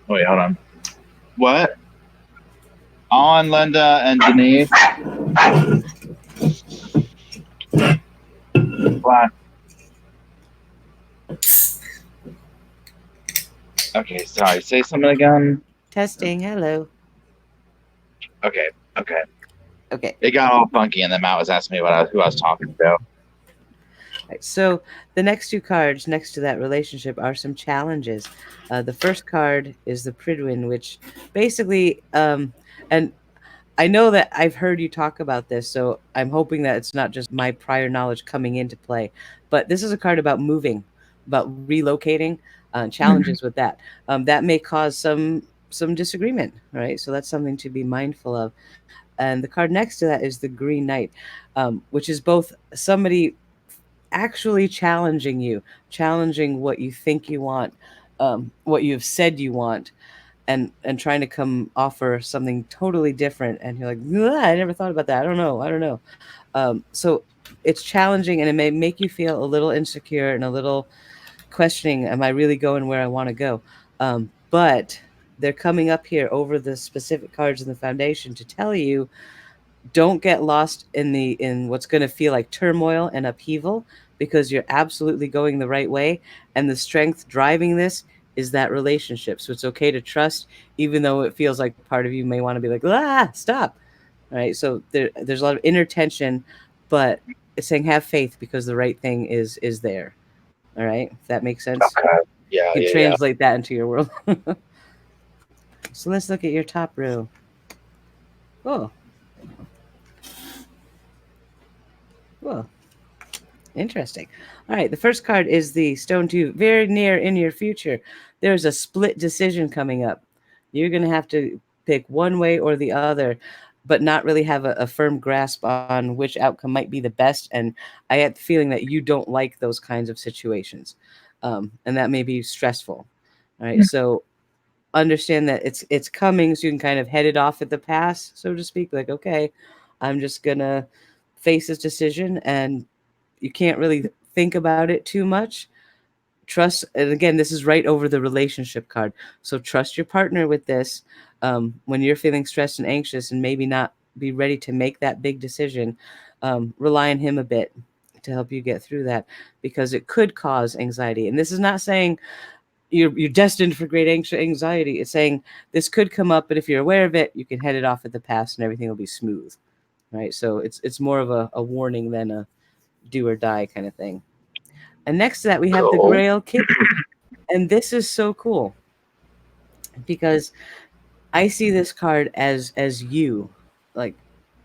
Wait, hold on. What? On Linda and Denise. What? Okay, sorry. Say something again. Testing. Hello. Okay, okay. Okay. It got all funky, and then Matt was asking me who I was talking to. Right, so the next two cards next to that relationship are some challenges. The first card is the Pridwin, which basically, and I know that I've heard you talk about this, so I'm hoping that it's not just my prior knowledge coming into play. But this is a card about moving, about relocating, challenges with that. That may cause some disagreement, right? So that's something to be mindful of. And the card next to that is the Green Knight, which is both somebody actually challenging you, challenging what you think you want, what you have said you want, and trying to come offer something totally different. And you're like, I never thought about that. I don't know. So it's challenging, and it may make you feel a little insecure and a little questioning, am I really going where I want to go? But they're coming up here over the specific cards in the foundation to tell you, don't get lost in what's going to feel like turmoil and upheaval, because you're absolutely going the right way, and the strength driving this is that relationship. So it's okay to trust, even though it feels like part of you may want to be like, stop. All right, so there's a lot of inner tension, but it's saying have faith because the right thing is there. All right, if that makes sense. Okay. Yeah, You yeah, yeah. translate that into your world. So let's look at your top row. Oh, well, interesting. All right, the first card is the Stone 2. Very near in your future, there's a split decision coming up. You're going to have to pick one way or the other, but not really have a firm grasp on which outcome might be the best. And I had the feeling that you don't like those kinds of situations, and that may be stressful. All right, so understand that it's coming, so you can kind of head it off at the pass, so to speak. Like, okay, I'm just gonna face this decision, and you can't really think about it too much. Trust, and again, this is right over the relationship card. So trust your partner with this. When you're feeling stressed and anxious and maybe not be ready to make that big decision, rely on him a bit to help you get through that, because it could cause anxiety. And this is not saying you're destined for great anxiety. It's saying this could come up, but if you're aware of it, you can head it off at the pass and everything will be smooth. Right. So it's more of a warning than a do or die kind of thing. And next to that, we have the Cool. Grail King. And this is so cool because I see this card as you. Like,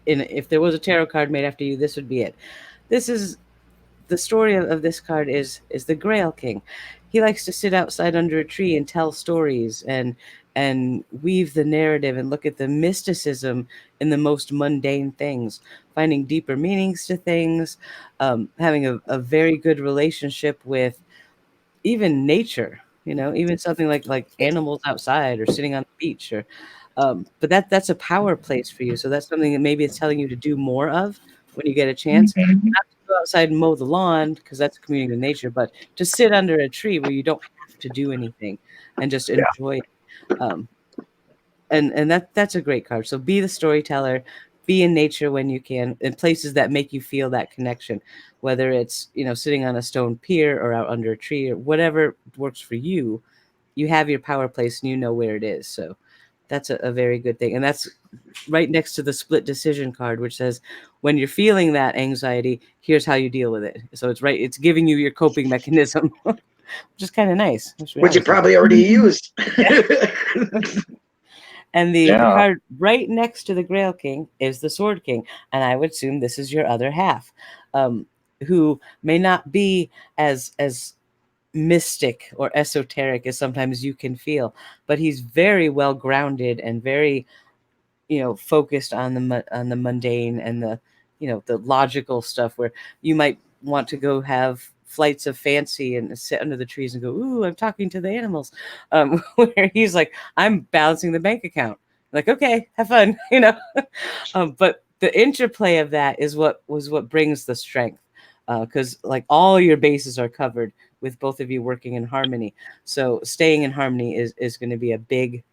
if there was a tarot card made after you, this would be it. This is the story of this card is the Grail King. He likes to sit outside under a tree and tell stories and weave the narrative and look at the mysticism in the most mundane things, finding deeper meanings to things, having a very good relationship with even nature, even something like animals outside or sitting on the beach, or but that's a power place for you. So that's something that maybe it's telling you to do more of when you get a chance. Mhm. Not to go outside and mow the lawn, because that's communing with nature, but to sit under a tree where you don't have to do anything and just Yeah. enjoy it. Um, and that's a great card. So be the storyteller, be in nature when you can, in places that make you feel that connection, whether it's sitting on a stone pier or out under a tree or whatever works for you. You have your power place and you know where it is. So that's a very good thing. And that's right next to the split decision card, which says when you're feeling that anxiety, here's how you deal with it. So it's giving you your coping mechanism, which is kind of nice. Which you probably already used. And the Yeah. card right next to the Grail King is the Sword King. And I would assume this is your other half, who may not be as mystic or esoteric as sometimes you can feel, but he's very well grounded and very focused on the mundane and the logical stuff, where you might want to go have flights of fancy and sit under the trees and go, ooh, I'm talking to the animals, where he's like, I'm balancing the bank account. Like, okay, have fun. But the interplay of that is what brings the strength, because like all your bases are covered with both of you working in harmony. So staying in harmony is going to be a big,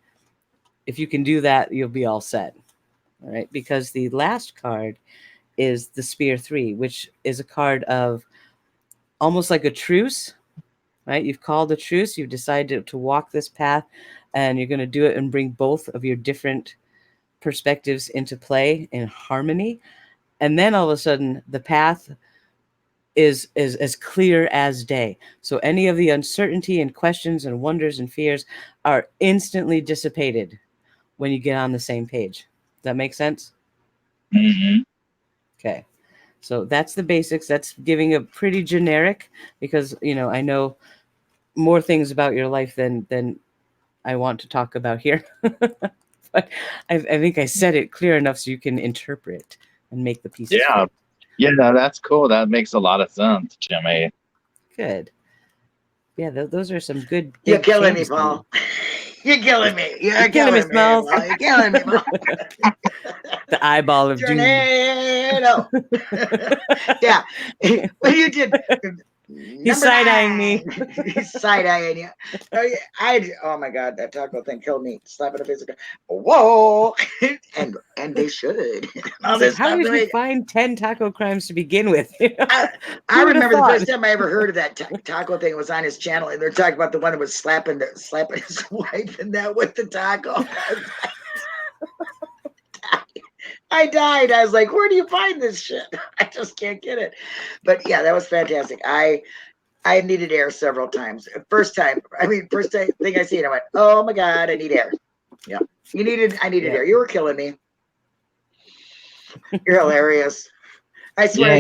if you can do that, you'll be all set. All right. Because the last card is the Spear 3, which is a card of almost like a truce, right? You've called a truce. You've decided to walk this path, and you're going to do it and bring both of your different perspectives into play in harmony. And then all of a sudden, the path is as clear as day. So any of the uncertainty and questions and wonders and fears are instantly dissipated when you get on the same page. Does that make sense? Mm-hmm. Okay. So that's the basics. That's giving a pretty generic, because, you know, I know more things about your life than I want to talk about here. But I think I said it clear enough so you can interpret and make the pieces Yeah. fit. Yeah, no, that's cool. That makes a lot of sense, Jimmy. Good. Yeah, those are some good. You're big killing me, changes. Paul. You're killing me. You're killing me, killing me, Smalls. Paul. You're killing me, Paul. The eyeball of doom. Tornado. Yeah. When you did He's side-eyeing me. He's side-eyeing you. Oh my God, that taco thing killed me. Slap in the face. Whoa. and they should. All this How stuff did you really- find 10 taco crimes to begin with? I Who would've remember the thought? first time I ever heard of that taco thing was on his channel, and they're talking about the one that was slapping his wife and that with the taco. I died. I was like, where do you find this shit? I just can't get it. But yeah, that was fantastic. I needed air several times. First thing I seen, I went, oh my God, I need air. Yeah. I needed air. You were killing me. You're hilarious. I swear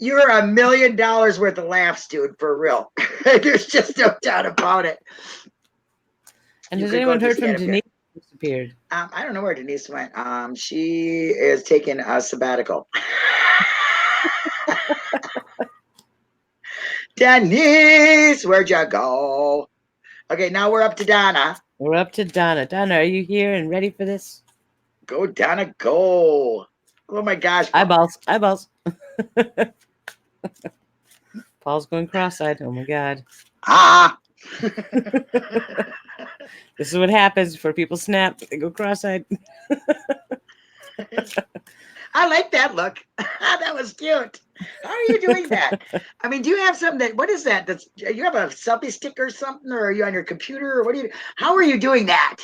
you're $1 million worth of laughs, dude, for real. There's just no doubt about it. And You has could anyone go heard just from get it. Denise? Disappeared. I don't know where Denise went. She is taking a sabbatical. Denise, where'd you go? Okay, now we're up to Donna. We're up to Donna. Donna, are you here and ready for this? Go, Donna, go. Oh my gosh. Paul. Eyeballs. Paul's going cross-eyed. Oh my God. Ah. This is what happens for people snap. They go cross-eyed. I like that look. That was cute. How are you doing that? I mean, do you have something what is that? You have a selfie stick or something, or are you on your computer, or how are you doing that?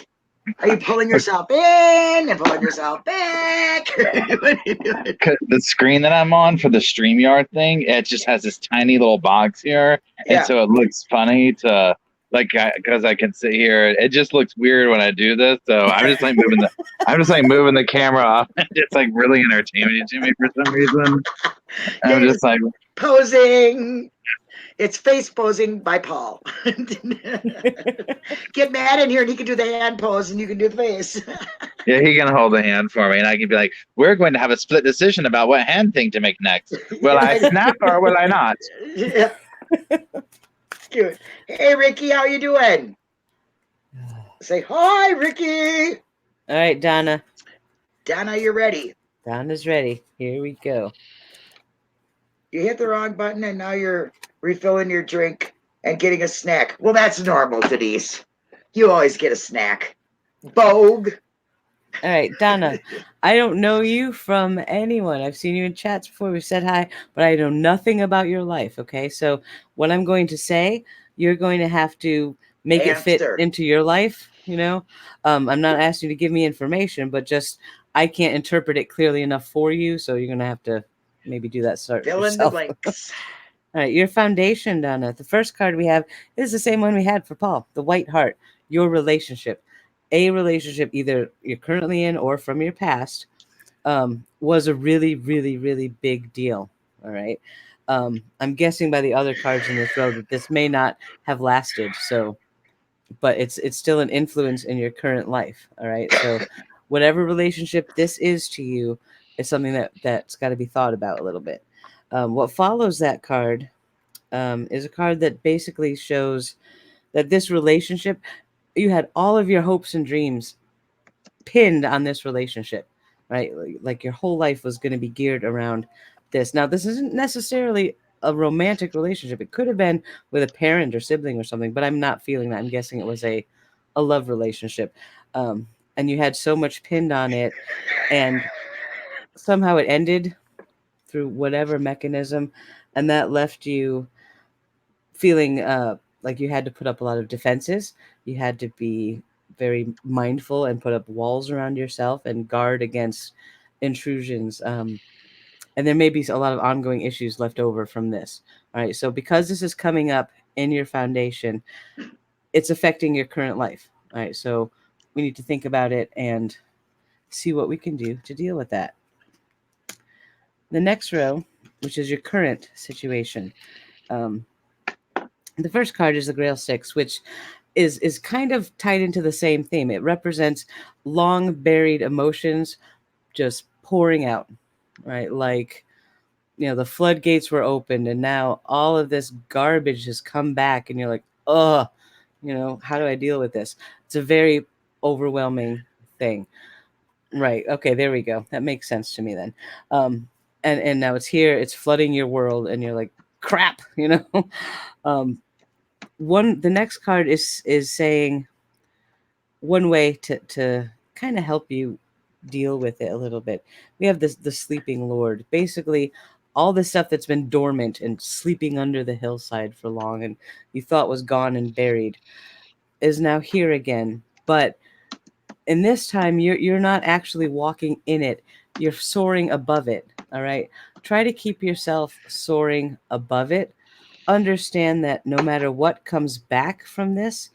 Are you pulling yourself in and pulling yourself back? What are you doing? The screen that I'm on for the StreamYard thing, it just has this tiny little box here. Yeah. And so it looks funny to, like, because I can sit here. It just looks weird when I do this. So I'm just like moving the camera off. It's like really entertaining to me for some reason. I'm just like posing. It's face posing by Paul. Get Matt in here and he can do the hand pose and you can do the face. Yeah, he can hold the hand for me, and I can be like, "We're going to have a split decision about what hand thing to make next. Will I snap or will I not?" Yeah. Cute. Hey, Ricky, how you doing? Say hi, Ricky. All right, Donna. Donna, you're ready. Donna's ready. Here we go. You hit the wrong button and now you're refilling your drink and getting a snack. Well, that's normal, Denise. You always get a snack. Bogue. All right, Donna, I don't know you from anyone. I've seen you in chats before. We've said hi, but I know nothing about your life. Okay, so what I'm going to say, you're going to have to make it fit into your life. You know, I'm not asking you to give me information, but just I can't interpret it clearly enough for you. So you're going to have to maybe do that start Fill in the blanks. All right, your foundation, Donna. The first card we have is the same one we had for Paul, the White Heart. Your relationship. A relationship either you're currently in or from your past was a really, really, really big deal. All right. I'm guessing by the other cards in this row that this may not have lasted. So, but it's still an influence in your current life. All right. So whatever relationship this is to you is something that's got to be thought about a little bit. What follows that card is a card that basically shows that this relationship, you had all of your hopes and dreams pinned on this relationship, right? Like your whole life was going to be geared around this. Now, this isn't necessarily a romantic relationship. It could have been with a parent or sibling or something, but I'm not feeling that. I'm guessing it was a love relationship. And you had so much pinned on it, and somehow it ended through whatever mechanism, and that left you feeling like you had to put up a lot of defenses. You had to be very mindful and put up walls around yourself and guard against intrusions. And there may be a lot of ongoing issues left over from this. All right. So because this is coming up in your foundation, it's affecting your current life. All right. So we need to think about it and see what we can do to deal with that. The next row, which is your current situation. The first card is the Grail 6, which is kind of tied into the same theme. It represents long buried emotions just pouring out, right? Like, the floodgates were opened and now all of this garbage has come back and you're like, oh, how do I deal with this? It's a very overwhelming thing. Right. Okay, there we go. That makes sense to me then. And now it's here, it's flooding your world and you're like, crap, um, the next card is saying one way to kind of help you deal with it a little bit. We have the sleeping lord. Basically, all the stuff that's been dormant and sleeping under the hillside for long and you thought was gone and buried is now here again. But in this time, you're not actually walking in it. You're soaring above it. All right. Try to keep yourself soaring above it. Understand that no matter what comes back from this,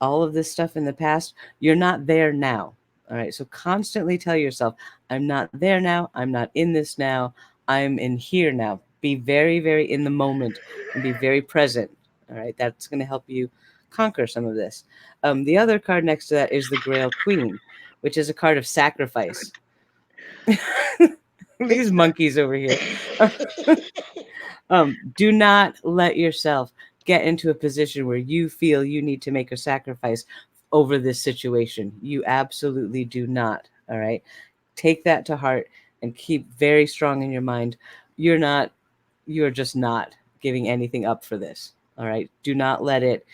all of this stuff in the past, you're not there now. All right. So constantly tell yourself, I'm not there now. I'm not in this now. I'm in here now. Be very, very in the moment and be very present. All right. That's going to help you conquer some of this. The other card next to that is the Grail Queen, which is a card of sacrifice. These monkeys over here. Do not let yourself get into a position where you feel you need to make a sacrifice over this situation. You absolutely do not. All right. Take that to heart and keep very strong in your mind. You're just not giving anything up for this. All right. Do not let it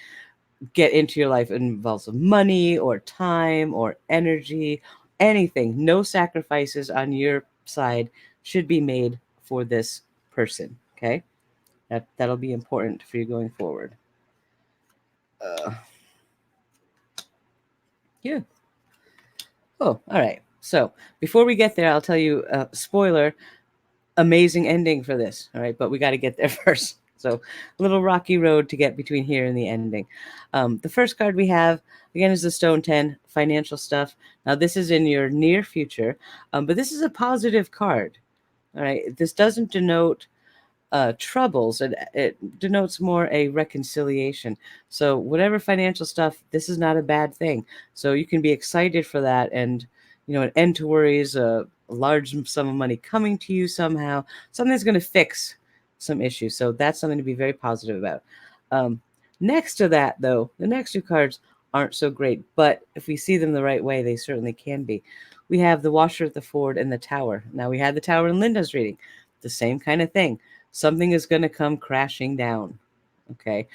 get into your life. It involves money or time or energy, anything. No sacrifices on your side should be made for this person. Okay. That'll be important for you going forward. Yeah. Oh, all right. So before we get there, I'll tell you, spoiler, amazing ending for this. All right. But we got to get there first. So a little rocky road to get between here and the ending. The first card we have, again, is the Stone 10, financial stuff. Now, this is in your near future, but this is a positive card. All right. This doesn't denote troubles. It denotes more a reconciliation. So whatever financial stuff, this is not a bad thing. So you can be excited for that and, an end to worries, a large sum of money coming to you somehow. Something's going to fix some issues. So that's something to be very positive about. Next to that, though, the next two cards aren't so great, but if we see them the right way, they certainly can be. We have the Washer at the Ford and the Tower. Now, we had the Tower in Linda's reading. The same kind of thing. Something is going to come crashing down. Okay.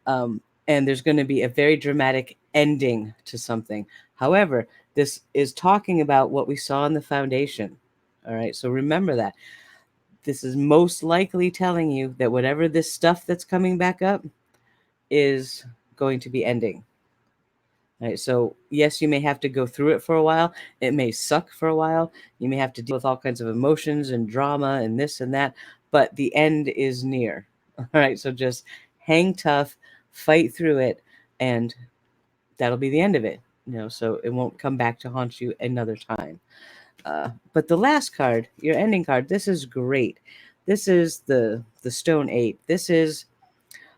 And there's going to be a very dramatic ending to something. However, this is talking about what we saw in the foundation. All right. So remember that. This is most likely telling you that whatever this stuff that's coming back up is going to be ending. All right. So yes, you may have to go through it for a while. It may suck for a while. You may have to deal with all kinds of emotions and drama and this and that, but the end is near. All right. So just hang tough, fight through it, and that'll be the end of it. So it won't come back to haunt you another time. But the last card, your ending card, this is great. This is the Stone 8. This is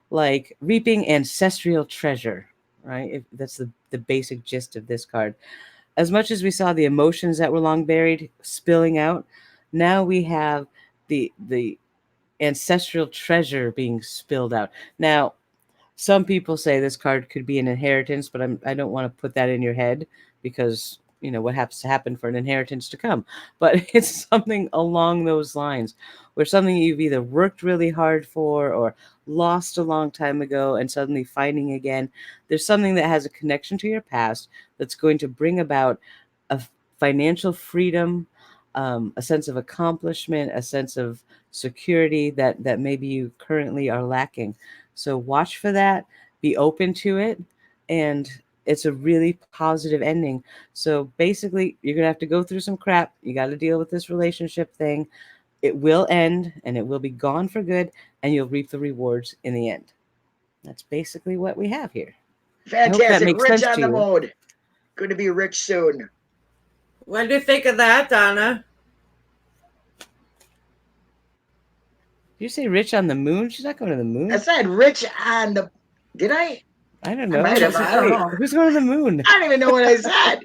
like reaping ancestral treasure, right? That's the basic gist of this card. As much as we saw the emotions that were long buried spilling out, now we have the ancestral treasure being spilled out. Now, some people say this card could be an inheritance, but I don't want to put that in your head because what has to happen for an inheritance to come, but it's something along those lines, where something you've either worked really hard for or lost a long time ago and suddenly finding again. There's something that has a connection to your past that's going to bring about a financial freedom, a sense of accomplishment, a sense of security that maybe you currently are lacking. So watch for that, be open to it, and it's a really positive ending. So basically, you're going to have to go through some crap. You got to deal with this relationship thing. It will end and it will be gone for good, and you'll reap the rewards in the end. That's basically what we have here. I hope that Fantastic. makes Rich sense on to the you. mode. Going to be rich soon. What do you think of that, Donna? Did you say rich on the moon? She's not going to the moon. I said rich on the. Did I? I don't know. might have, I don't know. Who's going to the moon? I don't even know what I said.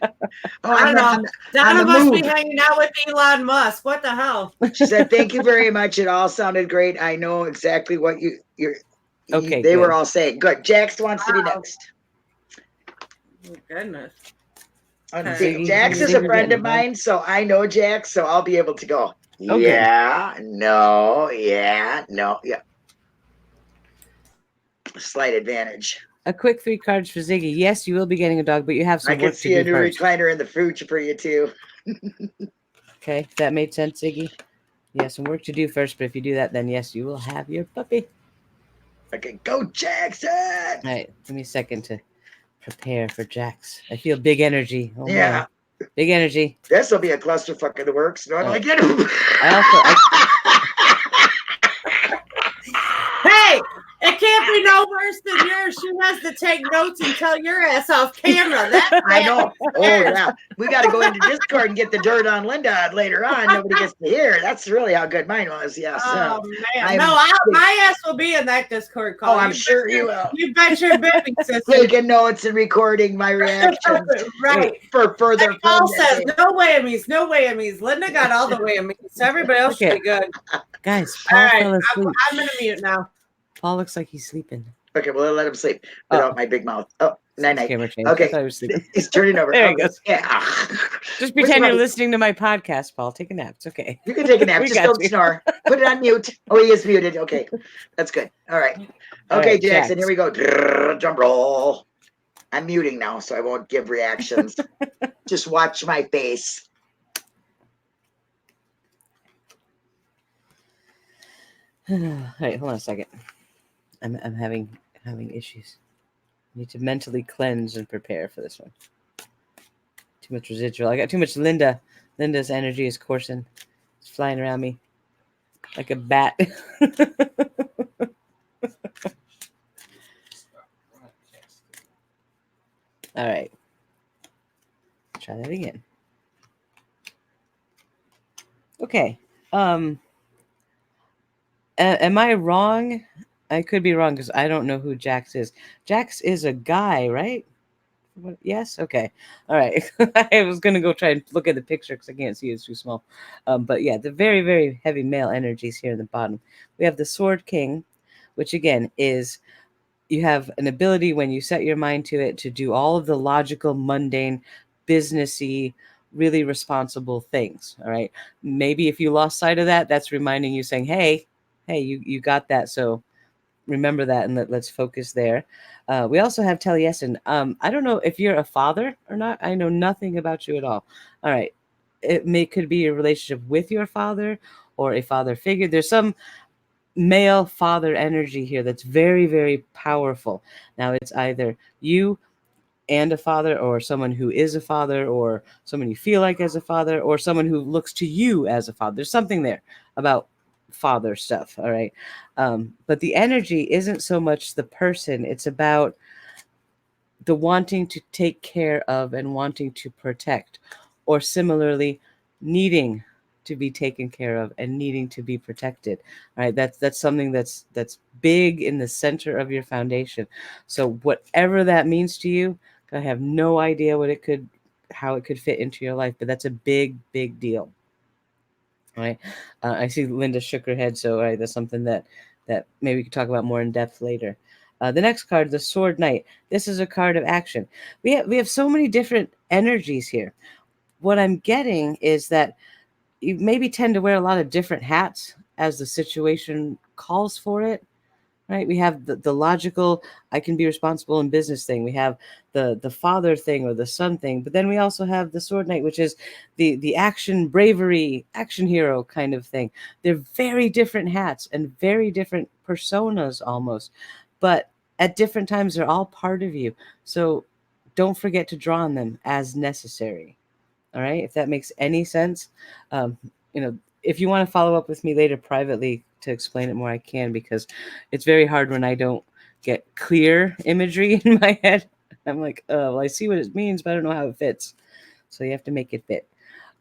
Oh, I don't know. on Donna the must move. be hanging out with Elon Musk. What the hell? She said, "Thank you very much. It all sounded great. I know exactly what you're." Okay, they good. were all saying. Good. Jax wants to be Wow. next. Oh, goodness. Let's Okay. see. Jax is a friend of mine, so I know Jax, so I'll be able to go. Oh, good. Yeah, no, yeah, no, yeah. Slight advantage. A quick 3 cards for Ziggy. Yes, you will be getting a dog, but you have some I work can to see a do new first. recliner in the future for you too. Okay, that made sense, Ziggy. You have some work to do first, but if you do that, then yes, you will have your puppy. Okay, go Jackson. All right, give me a second to prepare for Jax. I feel big energy. Oh, Yeah, boy. Big energy. this will be a clusterfuck in the works. No, I Right. get him. Hey, it can't be no worse than yours. She has to take notes and tell your ass off camera. That I know. Oh yeah, we got to go into Discord and get the dirt on Linda later on. Nobody gets to hear. That's really how good mine was. Yes. Oh man, I'm- no, my ass will be in that Discord call. Oh, I'm sure you will. You bet your baby, sister. Taking notes and recording my reactions Right. for further. Paul says no whammies, no whammies. Linda got all the whammies. Everybody else should be good. Guys, Paul All right, fell asleep. I'm gonna mute now. Paul looks like he's sleeping. Okay, well, let him sleep without my big mouth. Oh, night night. Camera change. I Okay, thought he was sleeping. he's turning over. There he Okay, goes. Yeah. Just pretend Which you're one? listening to my podcast, Paul. Take a nap. It's okay. You can take a nap. We Just got don't you. snore. Put it on mute. Oh, he is muted. Okay, that's good. All right. All Okay, right, Jackson, Jax. here we go. Drum roll. I'm muting now, so I won't give reactions. Just watch my face. All right, hold on a second. I'm having issues. I need to mentally cleanse and prepare for this one. Too much residual. I got too much Linda. Linda's energy is coursing. It's flying around me like a bat. All right. Try that again. Okay. Am I wrong? I could be wrong because I don't know who Jax is. Jax is a guy, right? What? Yes. Okay. All right. I was gonna go try and look at the picture because I can't see it; it's too small. But yeah, the very, very heavy male energies here in the bottom. We have the Sword King, which again is you have an ability when you set your mind to it to do all of the logical, mundane, businessy, really responsible things. All right. Maybe if you lost sight of that, that's reminding you, saying, "Hey, you got that." So remember that, and let's focus there. We also have Taliesin. I don't know if you're a father or not. I know nothing about you at all. All right. Could be a relationship with your father or a father figure. There's some male father energy here that's very, very powerful. Now it's either you and a father, or someone who is a father, or someone you feel like as a father, or someone who looks to you as a father. There's something there about father stuff. All right. But the energy isn't so much the person, it's about the wanting to take care of and wanting to protect, or similarly needing to be taken care of and needing to be protected. All right. That's something that's big in the center of your foundation. So whatever that means to you, I have no idea how it could fit into your life, but that's a big, big deal. All right. I see Linda shook her head, so that's something that maybe we could talk about more in depth later. The next card, the Sword Knight. This is a card of action. We have so many different energies here. what I'm getting is that you maybe tend to wear a lot of different hats as the situation calls for it. Right? We have the logical, I can be responsible in business thing. We have the father thing or the son thing, but then we also have the sword knight, which is the action, bravery, action hero kind of thing. They're very different hats and very different personas almost, but at different times they're all part of you. So don't forget to draw on them as necessary. All right, if that makes any sense. um, you know, if you want to follow up with me later privately to explain it more, I can, because it's very hard when I don't get clear imagery in my head. I'm like, oh, well, I see what it means, but I don't know how it fits. So you have to make it fit.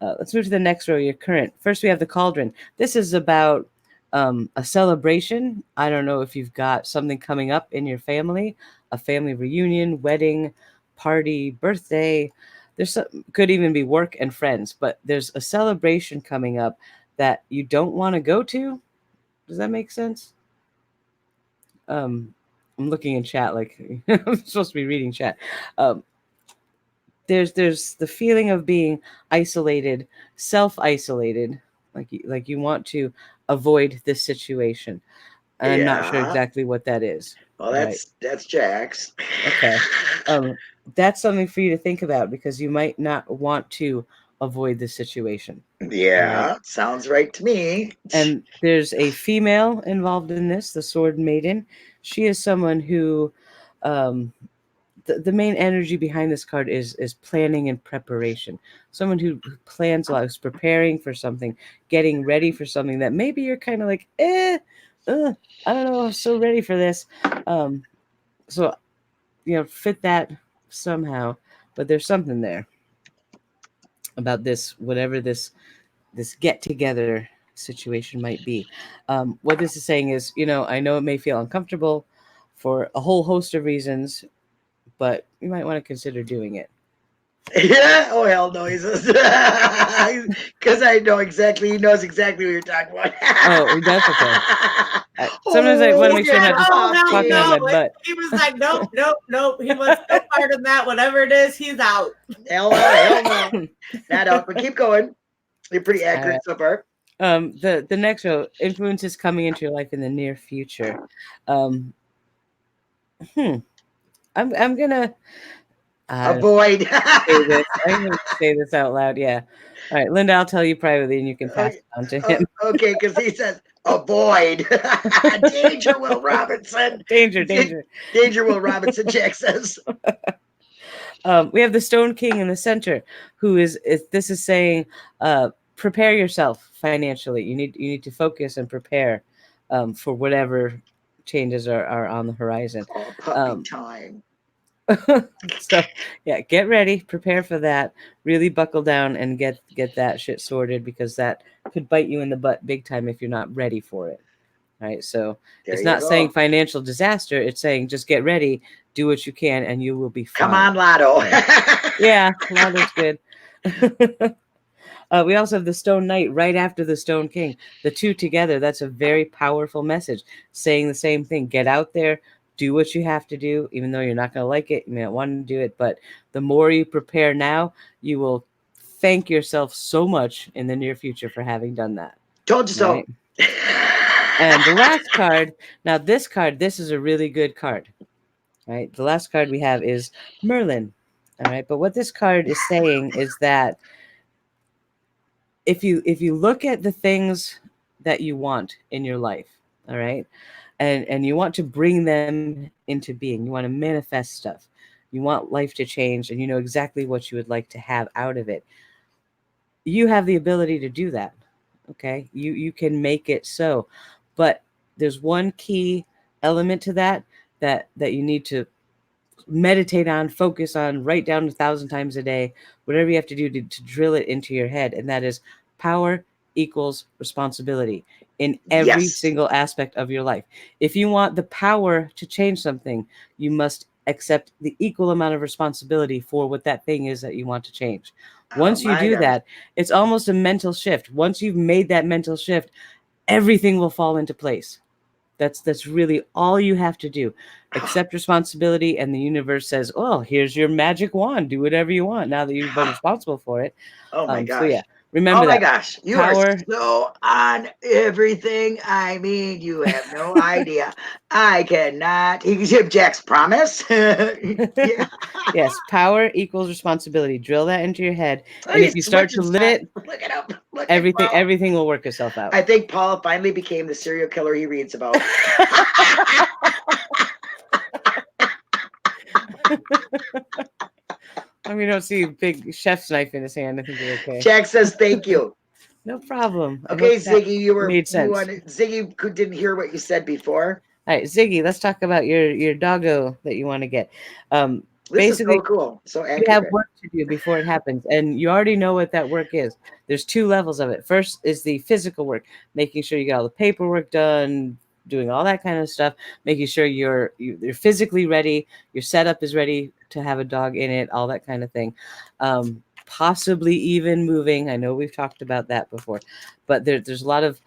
Let's move to the next row, your current. First, we have the cauldron. This is about a celebration. I don't know if you've got something coming up in your family, a family reunion, wedding, party, birthday. There's some, could even be work and friends, but there's a celebration coming up that you don't want to go to. Does that make sense? I'm looking in chat like I'm supposed to be reading chat. Um, there's the feeling of being isolated, self-isolated, like you want to avoid this situation. And I'm not sure Yeah. exactly what that is. Well, Right. that's Jax. Okay. That's something for you to think about, because you might not want to avoid this situation. Yeah, sounds right to me. And there's a female involved in this, the sword maiden. She is someone who the main energy behind this card is planning and preparation. Someone who plans a lot, who's preparing for something, getting ready for something that maybe you're kind of like, I don't know, I'm so ready for this. So fit that somehow, but there's something there about this, whatever this get together situation might be. What this is saying is, I know it may feel uncomfortable for a whole host of reasons, but you might want to consider doing it. Yeah. Oh hell no, he says. Because I know exactly. He knows exactly what you're talking about. Oh, that's okay. Sometimes I want to make sure I'm not just talking out my butt. He was like, nope, nope, nope. He wants no part of that. Whatever it is, he's out. Hell no. Not out, but keep going. You're pretty accurate so far. The next row, influences coming into your life in the near future. I'm gonna avoid. say this. I'm gonna say this out loud. Yeah. All right, Linda, I'll tell you privately, and you can pass it on to him. Okay, because he says avoid. Danger, Will Robinson. Danger. Danger, Will Robinson. Jack says. We have the Stone King in the center, who is this is saying, prepare yourself financially. You need to focus and prepare for whatever changes are on the horizon. Oh, puppy time. So yeah, get ready, prepare for that, really buckle down and get that shit sorted, because that could bite you in the butt big time if you're not ready for it. All right, so it's not saying financial disaster, it's saying just get ready, do what you can, and you will be fine. Come on, Lotto. Yeah, Lotto's good. We also have the Stone Knight right after the Stone King. The two together, that's a very powerful message, saying the same thing. Get out there, do what you have to do, even though you're not going to like it. You may not want to do it, but the more you prepare now, you will thank yourself so much in the near future for having done that. Told you so. And the last card, now this is a really good card. Right? The last card we have is Merlin. All right, but what this card is saying is that if you look at the things that you want in your life, all right, and you want to bring them into being, you want to manifest stuff, you want life to change, and you know exactly what you would like to have out of it, you have the ability to do that. Okay, you can make it so, but there's one key element to that you need to meditate on, focus on, write down 1,000 times a day, whatever you have to do to drill it into your head. And that is power equals responsibility in every single aspect of your life. If you want the power to change something, you must accept the equal amount of responsibility for what that thing is that you want to change. Once you do that, it's almost a mental shift. Once you've made that mental shift, everything will fall into place. That's really all you have to do. Accept responsibility, and the universe says, "Oh, here's your magic wand. Do whatever you want now that you've been responsible for it." Oh my So yeah, gosh. remember Oh my that gosh. You power. are so on everything. I mean, you have no idea. I cannot. He give Jack's promise. Yeah. Yes, power equals responsibility. Drill that into your head, Oh, and if he's you start to switching live it, sides. Look it up. Look at Paul. everything will work itself out. I think Paul finally became the serial killer he reads about. I mean, don't see a big chef's knife in his hand. I think you're okay. Jack says thank you. No problem. I Okay, hope that Ziggy, you made sense. wanted Ziggy didn't hear what you said before. All right, Ziggy, let's talk about your doggo that you want to get. This Basically, is so cool, so you have accurate. work to do before it happens, and you already know what that work is. There's two levels of it. First is the physical work, making sure you got all the paperwork done, doing all that kind of stuff, making sure you're physically ready, your setup is ready to have a dog in it, all that kind of thing. Possibly even moving. I know we've talked about that before, but there's a lot of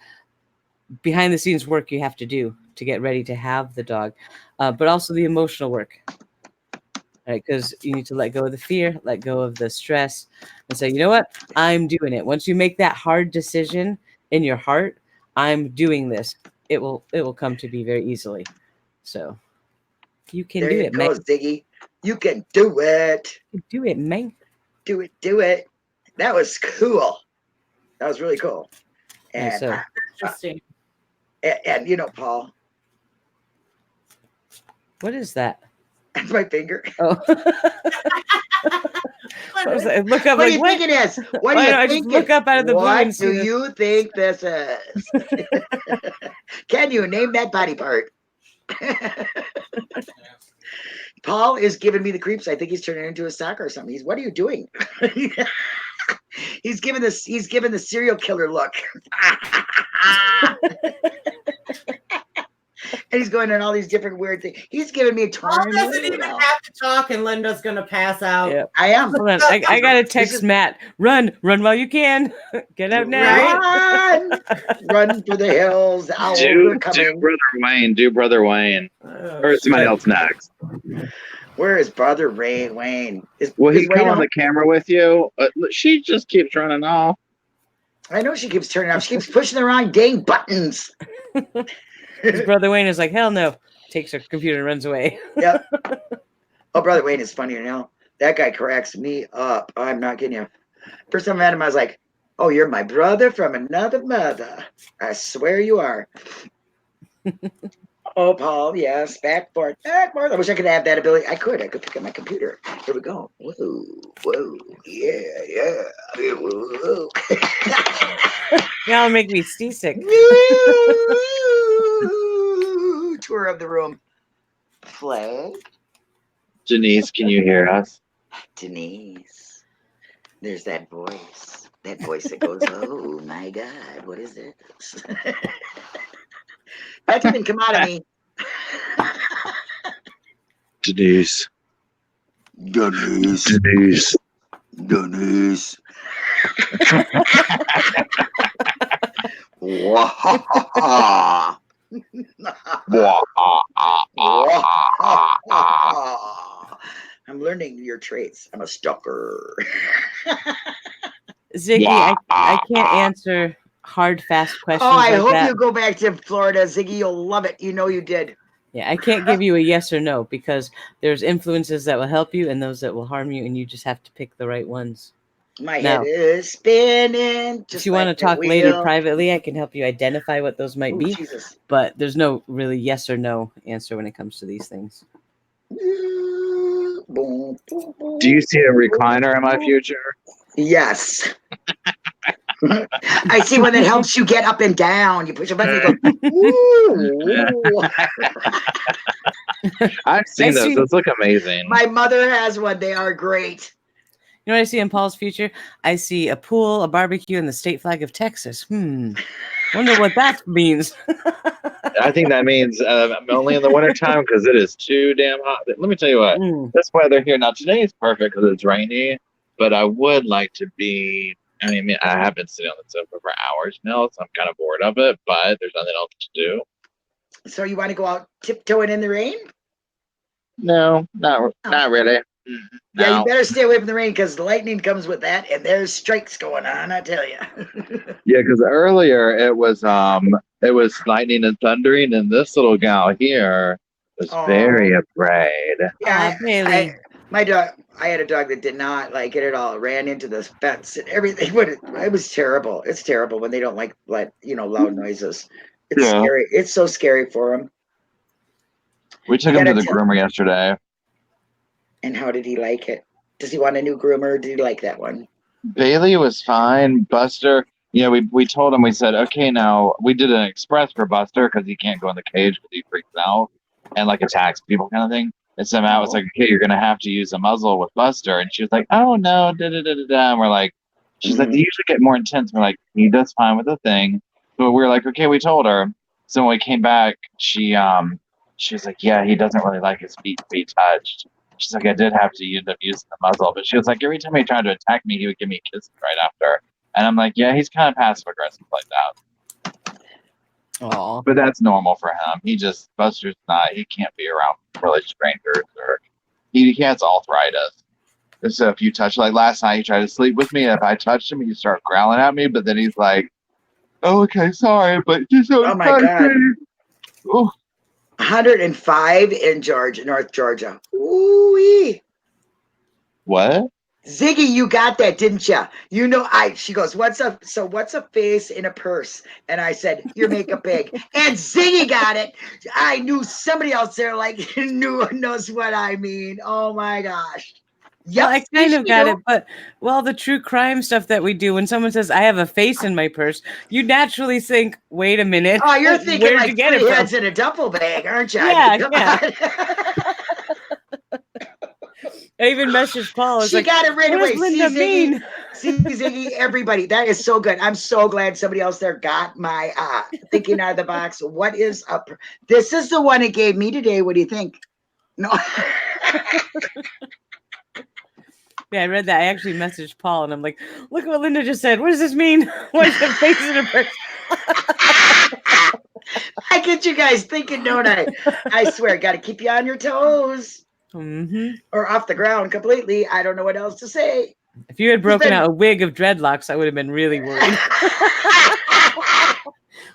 behind the scenes work you have to do to get ready to have the dog, but also the emotional work. Right, because you need to let go of the fear, let go of the stress, and say, you know what, I'm doing it. Once you make that hard decision in your heart, I'm doing this. It will come to be very easily. So you can There do you it, go, man. Ziggy. You can do it. You can do it, man. Do it. Do it. That was cool. That was really cool. Yeah, And so Interesting. and you know, Paul, what is that? that's my finger. Oh. What was that? Look up What like do you what? think it is? What do Why you don't I think? just look up out of the blue What and see do this? you think this is? Can you name that body part? Paul is giving me the creeps. I think he's turning into a sock or something. What are you doing? He's giving the serial killer look. And he's going on all these different weird things. He's giving me a Paul tornado. doesn't even have to talk, and Linda's gonna pass out. Yeah. I am. Hold on. I gotta text Matt. Run while you can. Get out now. Run, run for the hills. The owls Do are coming. Brother Wayne. Do Brother Wayne. Or is somebody else next? Where is Brother Wayne? Will he is Wayne come on home? the camera with you? She just keeps running off. I know she keeps turning off. She keeps pushing the wrong dang buttons. His brother Wayne is like, hell no. Takes her computer and runs away. Yep. Oh, Brother Wayne is funnier now. That guy cracks me up. I'm not kidding you. First time I met him, I was like, oh, you're my brother from another mother. I swear you are. Oh, Paul, yes. Back forth, back forth. I wish I could have that ability. I could pick up my computer. Here we go. Whoa, whoa, yeah. Whoa. Y'all make me seasick. Tour of the room. Play. Janice, can you hear us? Denise. There's that voice. That voice that goes, oh my God, what is this? That didn't come out of me. Denise. Denise. Denise. Denise. Wah-ha-ha-ha. Wah-ha-ha-ha. I'm learning your traits. I'm a stalker. Ziggy, I can't answer hard, fast questions. Oh, I like hope that. you go back to Florida, Ziggy. You'll love it. You know you did. Yeah, I can't give you a yes or no because there's influences that will help you and those that will harm you, and you just have to pick the right ones. My Now, head is spinning. Just if you like want to the talk later wheel. privately, I can help you identify what those might Oh, be. Jesus. But there's no really yes or no answer when it comes to these things. Do you see a recliner in my future? Yes. I see one that helps you get up and down. You push a button, you go, ooh. I've seen those. Those look amazing. My mother has one. They are great. You know what I see in Paul's future? I see a pool, a barbecue, and the state flag of Texas. Wonder what that means. I think that means only in the wintertime because it is too damn hot. Let me tell you what, this weather here, now today is perfect because it's rainy, but I would like to be, I mean, I have been sitting on the sofa for hours now, so I'm kind of bored of it, but there's nothing else to do. So you want to go out tiptoeing in the rain? No, not really. Yeah, you No. better stay away from the rain because the lightning comes with that, and there's strikes going on. I tell you. Yeah, because earlier it was lightning and thundering, and this little gal here was very afraid. Yeah, Bailey. my dog. I had a dog that did not like it at all. It ran into the fence and everything. But it was terrible. It's terrible when they don't like loud noises. It's Yeah. scary. It's so scary for them. We took him to the groomer yesterday. And how did he like it? Does he want a new groomer? Or did he like that one? Bailey was fine. Buster, we told him, we said, okay, now we did an express for Buster because he can't go in the cage because he freaks out and like attacks people kind of thing. And so Matt was like, okay, you're gonna have to use a muzzle with Buster, and she was like, oh no, da da da da da. And we're like, she's like, they usually get more intense. We're like, he does fine with the thing. But we were like, okay, we told her. So when we came back, she was like, yeah, he doesn't really like his feet to be touched. She's like, I did have to end up using the muzzle, but she was like, every time he tried to attack me, he would give me kisses right after. And I'm like, yeah, he's kind of passive aggressive like that. Oh, but that's normal for him. Buster's not. He can't be around really strangers, or he has arthritis. And so if you touch, like last night, he tried to sleep with me. If I touched him, he'd start growling at me. But then he's like, "Oh, okay, sorry, but just oh my God. Oh. 105 in North Georgia. Ooh-wee. What? Ziggy, you got that, didn't you? She goes, what's a face in a purse? And I said, your makeup bag. And Ziggy got it. I knew somebody else there knows what I mean. Oh my gosh. Well, I kind of got it, but the true crime stuff that we do, when someone says, I have a face in my purse, you naturally think, wait a minute. Oh, you're thinking where'd like you get 3 it heads in a duffel bag, aren't you? Yeah, I even messaged Paul. She got it right away. What does Linda mean? See, Ziggy, everybody, that is so good. I'm so glad somebody else there got my thinking out of the box. What is up? This is the one it gave me today. What do you think? No. Yeah, I read that. I actually messaged Paul, and I'm like, look at what Linda just said. What does this mean? What is the face in her purse? I get you guys thinking, don't I? I swear, got to keep you on your toes. Or off the ground completely. I don't know what else to say. If you had broken out a wig of dreadlocks, I would have been really worried.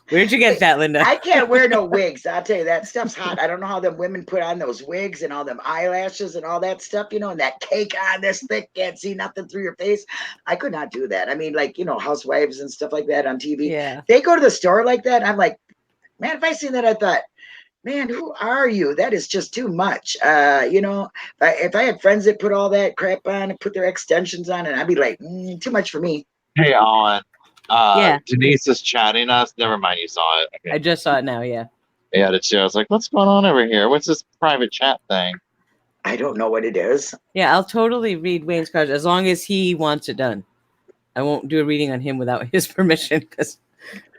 Where'd you get that, Linda? I can't wear no wigs. I'll tell you, that stuff's hot. I don't know how them women put on those wigs and all them eyelashes and all that stuff, and that cake on this thick, can't see nothing through your face. I could not do that. I mean, like, housewives and stuff like that on TV. Yeah. They go to the store like that. I'm like, man, if I seen that, I thought, man, who are you? That is just too much. If I had friends that put all that crap on and put their extensions on, and I'd be like, too much for me. Hey, Awen. Yeah. Denise is chatting us. Never mind, you saw it. Okay. I just saw it now, yeah. Yeah, did too. I was like, what's going on over here? What's this private chat thing? I don't know what it is. Yeah, I'll totally read Wayne's cards as long as he wants it done. I won't do a reading on him without his permission, because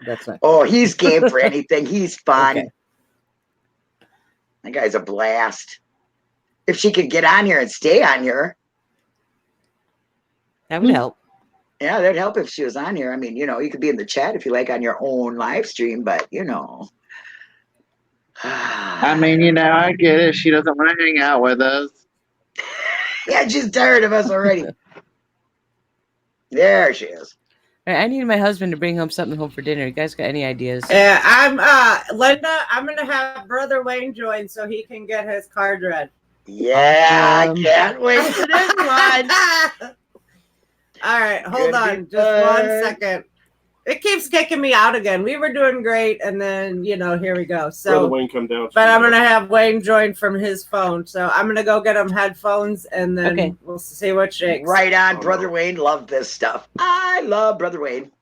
that's not. Oh, he's game for anything. He's fun. Okay. That guy's a blast. If she could get on here and stay on here. That would help. Yeah, that'd help if she was on here. I mean, you could be in the chat if you like on your own live stream, but I mean, I get it. She doesn't want to hang out with us. Yeah, she's tired of us already. There she is. I need my husband to bring something home for dinner. You guys got any ideas? Yeah, I'm Linda. I'm gonna have Brother Wayne join so he can get his card read. Yeah, I can't wait for this one. All right, hold on, just 1 second. It keeps kicking me out again. We were doing great, and then here we go. So, Brother Wayne, come down. But I'm gonna have Wayne join from his phone. So I'm gonna go get him headphones, and then we'll see what shakes. Right on, Brother Wayne. Love this stuff. I love Brother Wayne.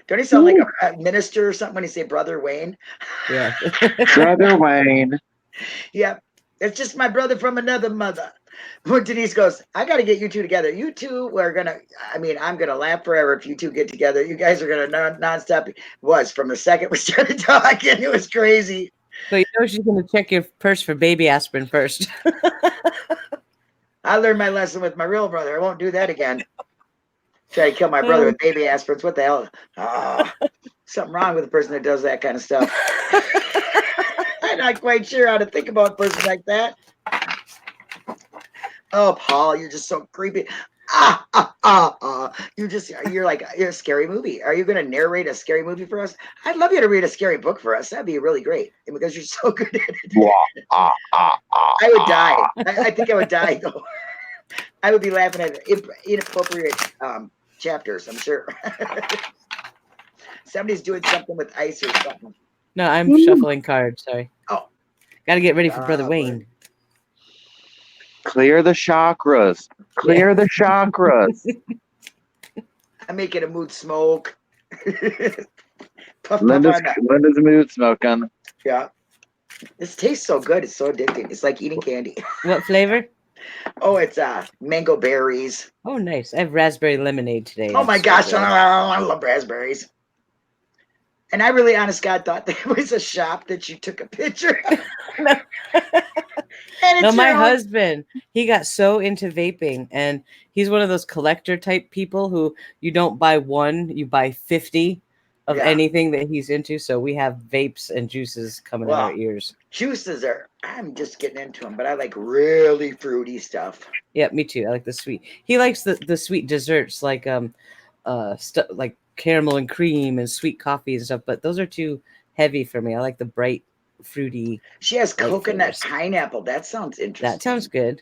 Don't he sound like a minister or something when he say Brother Wayne? Yeah. Brother Wayne. Yep. It's just my brother from another mother. When Denise goes, I got to get you two together. You two are going to, I'm going to laugh forever if you two get together. You guys are going to nonstop. Was from the second we started talking. It was crazy. So she's going to check your purse for baby aspirin first. I learned my lesson with my real brother. I won't do that again. Try to kill my brother with baby aspirins. What the hell? Something wrong with the person that does that kind of stuff. I'm not quite sure how to think about a person like that. Oh, Paul, you're just so creepy. You're like you're a scary movie. Are you going to narrate a scary movie for us? I'd love you to read a scary book for us. That'd be really great. And because you're so good at it. I would die. I think I would die though. I would be laughing at inappropriate chapters, I'm sure. Somebody's doing something with ice or something. No, I'm shuffling cards. Sorry. Oh. Got to get ready for Brother Wayne. Clear the chakras. Clear the chakras. I'm making a mood smoke. Puff, Linda's mood smoking. Yeah. This tastes so good. It's so addicting. It's like eating candy. What flavor? Oh, it's mango berries. Oh, nice. I have raspberry lemonade today. Oh my gosh, I love raspberries. And I really, honest God, thought there was a shop that you took a picture of. No, my husband, he got so into vaping, and he's one of those collector type people who you don't buy one, you buy 50 of anything that he's into. So we have vapes and juices coming in our ears. Juices I'm just getting into them, but I like really fruity stuff. Yeah, me too. I like the sweet. He likes the sweet desserts like like caramel and cream and sweet coffee and stuff, but those are too heavy for me. I like the bright, fruity. She has coconut pineapple. That sounds interesting. That sounds good.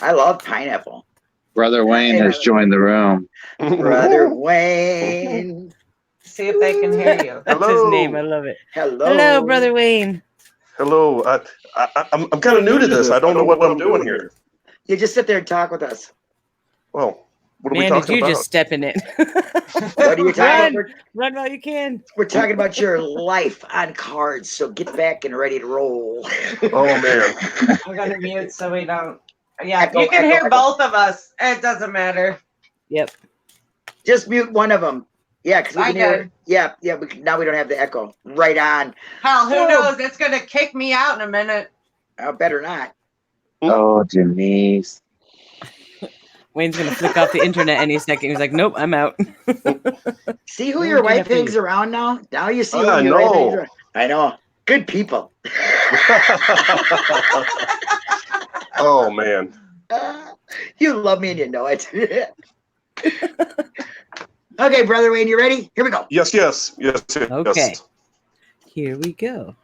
I love pineapple. Brother Wayne has joined the room. Brother Wayne. See if they can hear you. That's his name. I love it. Hello, Brother Wayne. Hello. I'm kind of new to this. I don't know what I'm doing here. You just sit there and talk with us. Well, what are we Man, talking did you about? just step in it? What are you talking about? Run while you can. We're talking about your life on cards, so get back and ready to roll. Oh, man. I'm going to mute so we don't. Yeah, you can hear both of us. It doesn't matter. Yep. Just mute one of them. Yeah, because we can hear. Yeah. Now we don't have the echo. Right on. Hell, who knows? It's going to kick me out in a minute. Oh, better not. Oh, Denise. Wayne's going to flick off the internet any second. He's like, nope, I'm out. See who your wife hangs around now? Now you see who I your wife hangs know. around. I know. Good people. Oh, man. You love me and you know it. Okay, Brother Wayne, you ready? Here we go. Yes. Okay. Here we go.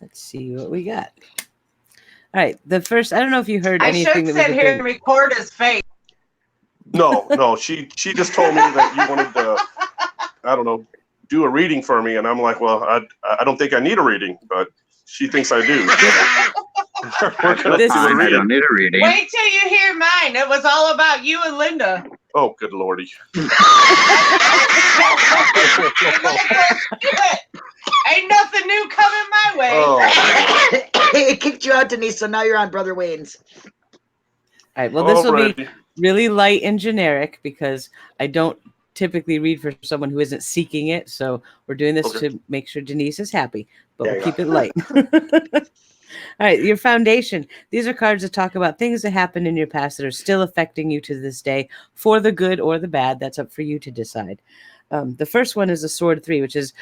Let's see what we got. All right. The first, I don't know if you heard anything. I should sit here and record his face. No. She just told me that you wanted to, I don't know, do a reading for me. And I'm like, well, I don't think I need a reading, but she thinks I do. I don't need a reading. Wait till you hear mine. It was all about you and Linda. Oh, good lordy. Ain't nothing new coming my way. Oh. It kicked you out, Denise, so now you're on Brother Wayne's. All right. Well, this will be really light and generic because I don't typically read for someone who isn't seeking it. So we're doing this to make sure Denise is happy, but we'll keep it light. All right, your foundation. These are cards that talk about things that happened in your past that are still affecting you to this day, for the good or the bad. That's up for you to decide. The first one is the Sword 3, which is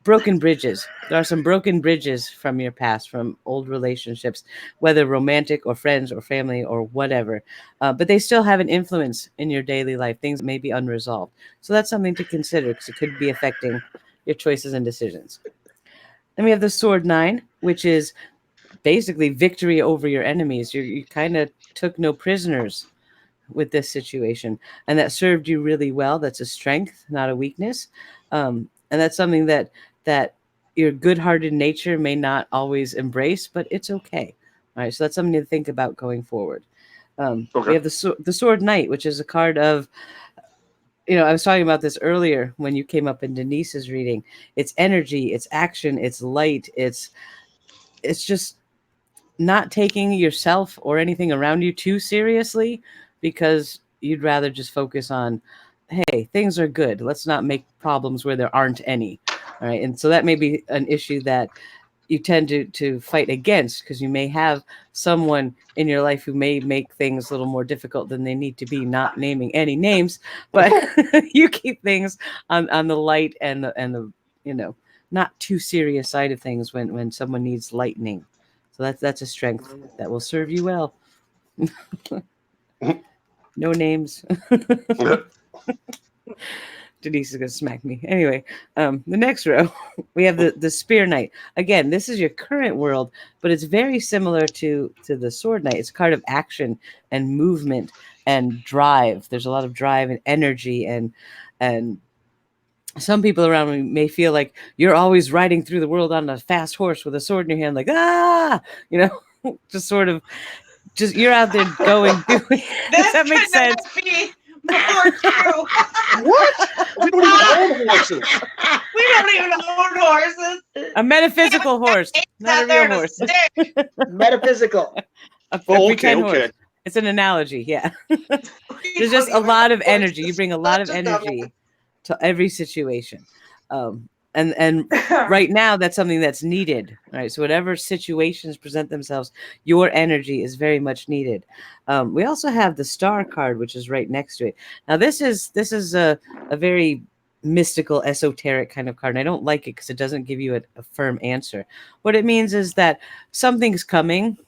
broken bridges. There are some broken bridges from your past, from old relationships, whether romantic or friends or family or whatever. But they still have an influence in your daily life. Things may be unresolved. So that's something to consider because it could be affecting your choices and decisions. Then we have the Sword 9, which is basically victory over your enemies. You kind of took no prisoners with this situation, and that served you really well. That's a strength, not a weakness. And that's something that your good-hearted nature may not always embrace, but it's okay. All right, so that's something to think about going forward. We have the Sword Knight, which is a card of, I was talking about this earlier when you came up in Denise's reading. It's energy, it's action, it's light, it's just not taking yourself or anything around you too seriously, because you'd rather just focus on, hey, things are good. Let's not make problems where there aren't any. All right. And so that may be an issue that you tend to fight against, because you may have someone in your life who may make things a little more difficult than they need to be, not naming any names, but you keep things on the light and the not too serious side of things when someone needs lightening. So that's a strength that will serve you well. No names. Denise is going to smack me. Anyway, the next row, we have the Spear Knight. Again, this is your current world, but it's very similar to the Sword Knight. It's a card of action and movement and drive. There's a lot of drive and energy, and some people around me may feel like you're always riding through the world on a fast horse with a sword in your hand, like, just sort of, just you're out there going, doing. Does that make sense? More true. What? We don't even own horses. We don't even own horses. A metaphysical horse, not a real horse. Metaphysical. A Oh, pretend okay. horse. It's an analogy, yeah. There's just a lot of energy. You bring a lot of energy to every situation. And right now, that's something that's needed, right? So whatever situations present themselves, your energy is very much needed. We also have the Star card, which is right next to it. Now, this is a very mystical, esoteric kind of card. And I don't like it because it doesn't give you a firm answer. What it means is that something's coming.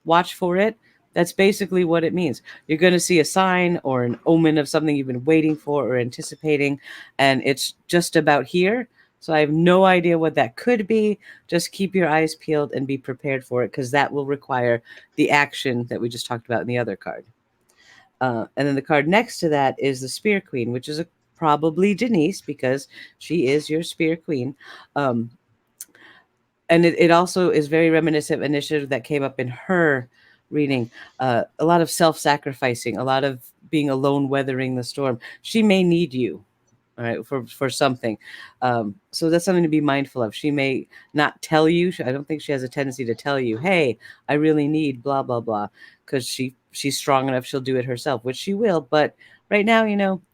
Watch for it. That's basically what it means. You're going to see a sign or an omen of something you've been waiting for or anticipating, and it's just about here. So I have no idea what that could be. Just keep your eyes peeled and be prepared for it, because that will require the action that we just talked about in the other card. And then the card next to that is the Spear Queen, which is probably Denise, because she is your Spear Queen. And it also is very reminiscent of an initiative that came up in her reading. A lot of self-sacrificing, a lot of being alone, weathering the storm. She may need you. All right, for something. So that's something to be mindful of. She may not tell you. I don't think she has a tendency to tell you, hey, I really need blah, blah, blah, because she's strong enough. She'll do it herself, which she will. But right now,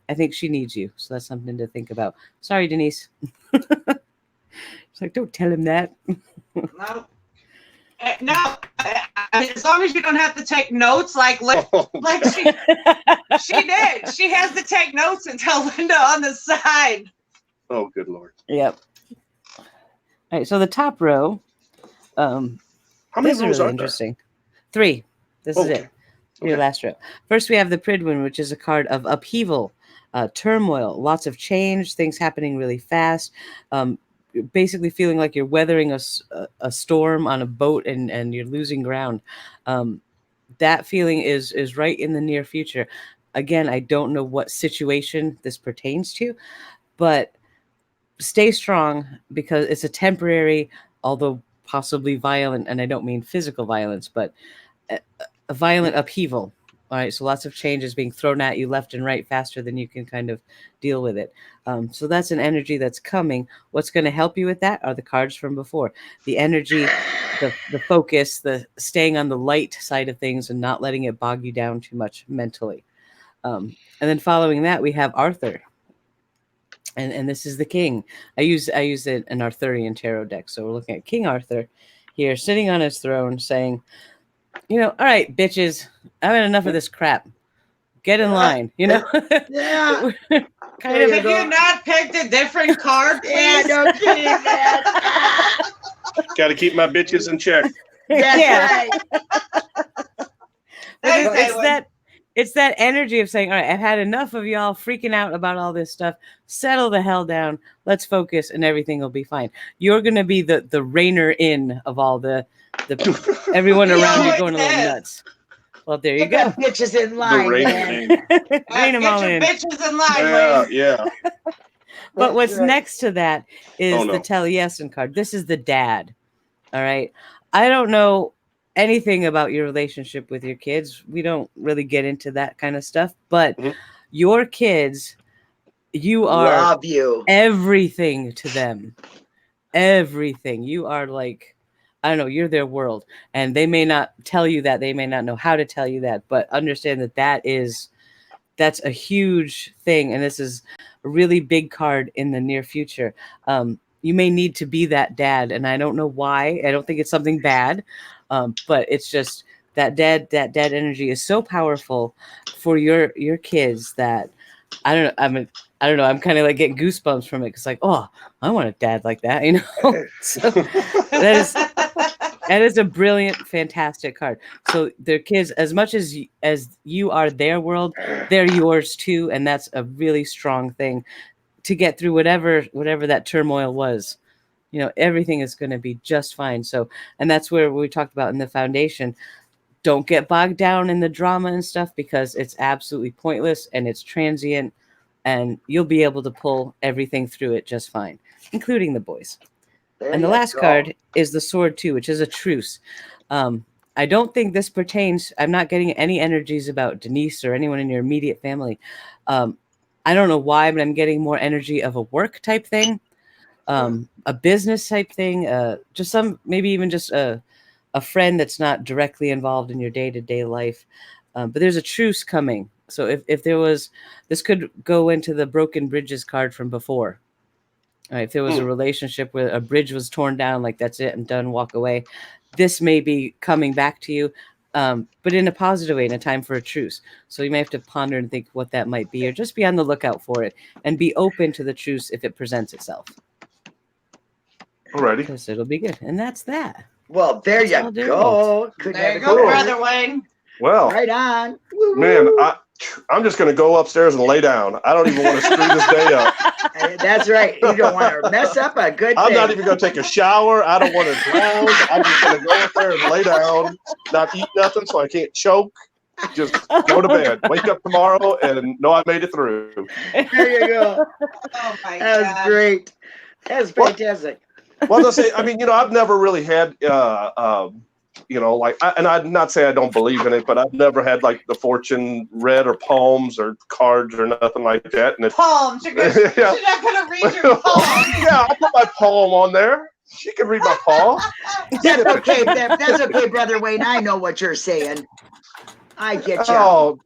I think she needs you. So that's something to think about. Sorry, Denise. It's like, don't tell him that. No. No, as long as you don't have to take notes, like she did. She has to take notes and tell Linda on the side. Oh, good Lord. Yep. All right, so the top row. How many this is rows really are interesting. 3. This is it. Your last row. First, we have the Pridwin, which is a card of upheaval, turmoil, lots of change, things happening really fast. Basically feeling like you're weathering a storm on a boat and you're losing ground. That feeling is right in the near future. Again, I don't know what situation this pertains to, but stay strong, because it's a temporary, although possibly violent, and I don't mean physical violence, but a violent upheaval. All right, so lots of changes being thrown at you left and right faster than you can kind of deal with it. So that's an energy that's coming. What's going to help you with that are the cards from before. The energy, the focus, the staying on the light side of things and not letting it bog you down too much mentally. And then following that, we have Arthur. And this is the king. I use an Arthurian tarot deck. So we're looking at King Arthur here, sitting on his throne, saying, all right, bitches, I've had enough of this crap. Get in line, Yeah. Could you not pick a different card, please? Yeah, no kidding, man. Got to keep my bitches in check. That's right. It's that energy of saying, all right, I've had enough of y'all freaking out about all this stuff. Settle the hell down. Let's focus, and everything will be fine. You're going to be the reiner in of all the everyone around you going a little nuts. Well, there you go. Bitches in line, man. Rein them all in. Bitches in line, yeah. But what's next to that is the Taliesin card. This is the dad. All right. I don't know anything about your relationship with your kids. We don't really get into that kind of stuff. But your kids, you are love you. Everything to them. Everything. You are like, I don't know, you're their world. And they may not tell you that. They may not know how to tell you that. But understand that's a huge thing. And this is a really big card in the near future. You may need to be that dad. And I don't know why. I don't think it's something bad. But it's just that dad energy is so powerful for your kids that I don't know. I don't know. I'm kind of like getting goosebumps from it. It's like, oh, I want a dad like that, you know. So that is a brilliant, fantastic card. So their kids, as much as you are their world, they're yours too, and that's a really strong thing to get through whatever that turmoil was. You know, everything is going to be just fine. So, and that's where we talked about in the foundation. Don't get bogged down in the drama and stuff because it's absolutely pointless and it's transient, and you'll be able to pull everything through it just fine, including the boys. There And the you last go. card is the sword too, which is a truce. I don't think this pertains. I'm not getting any energies about Denise or anyone in your immediate family. I don't know why, but I'm getting more energy of a work type thing, a business type thing, just maybe even just a friend that's not directly involved in your day-to-day life. But there's a truce coming. So if there was, this could go into the broken bridges card from before. If there was a relationship where a bridge was torn down, like that's it, I'm done, walk away. This may be coming back to you, but in a positive way, in a time for a truce. So you may have to ponder and think what that might be, or just be on the lookout for it and be open to the truce if it presents itself. Alrighty. Because it'll be good. And that's that. Well, there That's you all there go. There you go, Brother Wayne. Well, Right on. Woo-hoo. man, I'm just gonna go upstairs and lay down. I don't even want to screw this day up. That's right. You don't want to mess up a good I'm thing. not even gonna take a shower. I don't want to drown. I'm just gonna go up there and lay down, not eat nothing so I can't choke. Just go to bed. Wake up tomorrow and know I made it through. There you go. Oh my That was God. great. That was fantastic. Well, I'll say, I mean, I've never really had, like, and I'd not say I don't believe in it, but I've never had like the fortune read or palms or cards or nothing like that. And Palms. You're not gonna read your palm. Yeah, I'll put my palm on there. She can read my palm. That's okay. That's okay, Brother Wayne. I know what you're saying. I get you. Oh,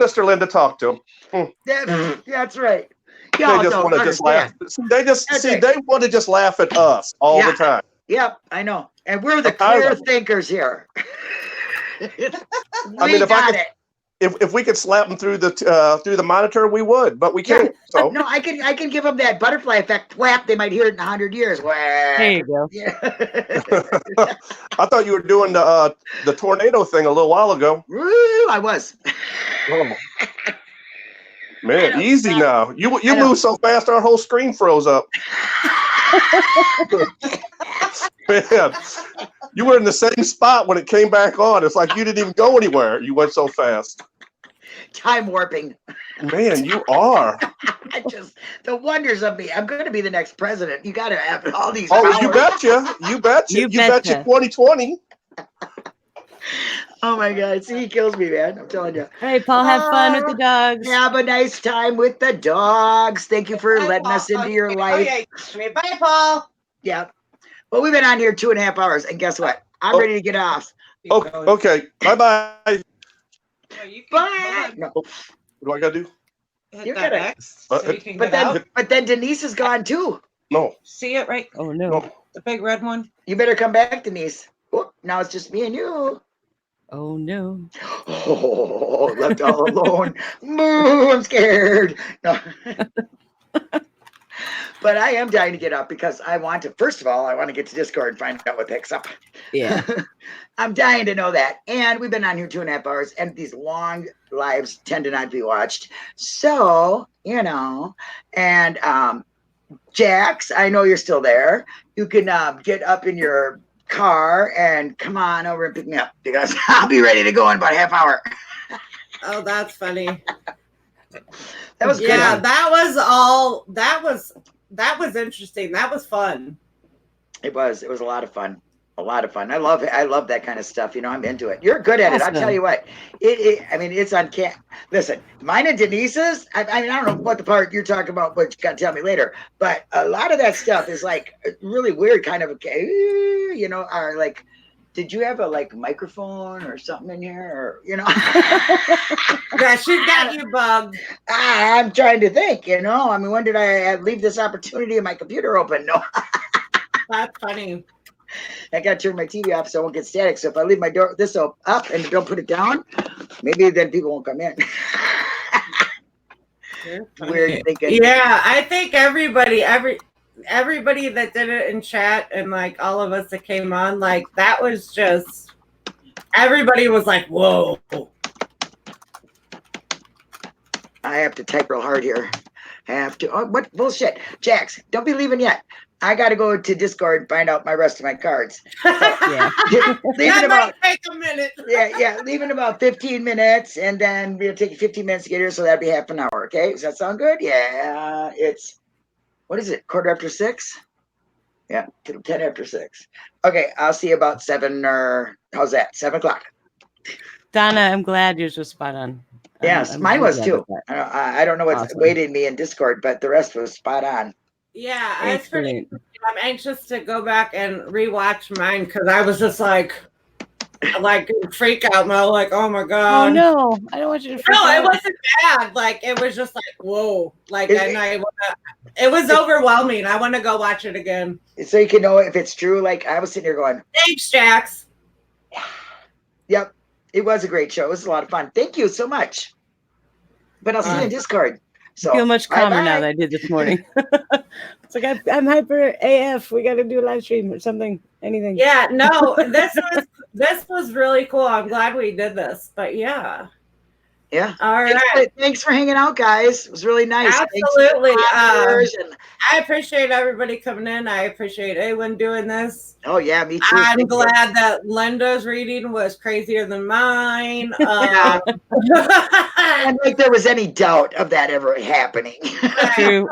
Mr. Linda, talk to him. That's right. They Y'all just don't want to just laugh. understand. They want to just laugh at us all the time. Yep, I know. And we're the I'm tired clear of it. thinkers here. I mean, if we could slap them through the monitor, we would, but we can't. So No, I can give them that butterfly effect whap. They might hear it in 100 years. There you go. Yeah. I thought you were doing the tornado thing a little while ago. Woo, I was. Oh. Man, easy now. You I know. move so fast, our whole screen froze up. Man, you were in the same spot when it came back on. It's like you didn't even go anywhere. You went so fast. Time warping. Man, you are. The wonders of me. I'm going to be the next president. You got to have all these. Oh, powers. you betcha. You betcha. You You betcha. betcha. 2020. Oh my God. See, he kills me, man. I'm telling you. All right, Paul, have fun with the dogs. Have a nice time with the dogs. Thank you for letting us into your life. Okay. Bye, Paul. Yeah. Well, we've been on here 2.5 hours, and guess what? I'm ready to get off. Okay. Bye-bye. No, you can- Bye. No, What do I got to do? Hit You're that gonna- X so you can get out. but then Denise is gone too. No. See it right? Oh, no. No. The big red one. You better come back, Denise. Oh, now it's just me and you. Oh, no. Oh, left all alone. Moo, I'm scared. No. But I am dying to get up because I want to, first of all, I want to get to Discord and find out what the heck's up. Yeah. I'm dying to know that. And we've been on here 2.5 hours, and these long lives tend to not be watched. So, and Jax, I know you're still there. You can get up in your car and come on over and pick me up because I'll be ready to go in about a half hour. Oh, that's funny. That was Yeah, good. that was interesting. That was fun. It was a lot of fun. A lot of fun. I love that kind of stuff. I'm into it. You're good at it. I'll tell you what. It's on listen, mine and Denise's, I don't know what the part you're talking about, but you got to tell me later. But a lot of that stuff is like really weird, kind of are like, did you have a microphone or something in here? Or, Yeah, she's got you bugged. I'm trying to think, when did I leave this opportunity of my computer open? No. That's funny. I got to turn my TV off so I won't get static. So if I leave my door up and don't put it down, maybe then people won't come in. weird thinking. Yeah, I think everybody that did it in chat and like all of us that came on, like that was just everybody was like, whoa. I have to type real hard here. Have to. Oh, what bullshit, Jax? Don't be leaving yet. I got to go to Discord and find out my rest of my cards. So, Yeah. leaving That about might take a minute. yeah, leaving about 15 minutes, and then we'll take 15 minutes to get here, so that'd be half an hour. Okay, does that sound good? Yeah, it's what is it? 6:15? Yeah, 6:10. Okay, I'll see you about 7 or how's that? 7 o'clock. Donna, I'm glad yours was spot on. Yes, I'm mine really was glad too. about that. I don't know what's Awesome. waiting me in Discord, but the rest was spot on. Yeah, it's pretty. Excellent. I'm anxious to go back and rewatch mine because I was just like freak out mode, like, oh my Oh god. no, I don't want you to freak No, out. it wasn't bad. Like it was just like, whoa. Like Is and it- it was overwhelming. I want to go watch it again. So you can know if it's true. Like I was sitting here going, Thanks, Jax. yep, it was a great show. It was a lot of fun. Thank you so much. But I'll see you in Discord. So I feel much calmer now bye-bye. than I did this morning. It's like I'm hyper AF. We got to do a live stream or something. Anything. Yeah, no, this was really cool. I'm glad we did this. But yeah. Yeah. All right. Thanks for hanging out, guys. It was really nice. Absolutely. Thanks for the I appreciate everybody coming in. I appreciate Awen doing this. oh yeah, me too. I'm Thank you. glad that Linda's reading was crazier than mine. Yeah. And like there was any doubt of that ever happening. True.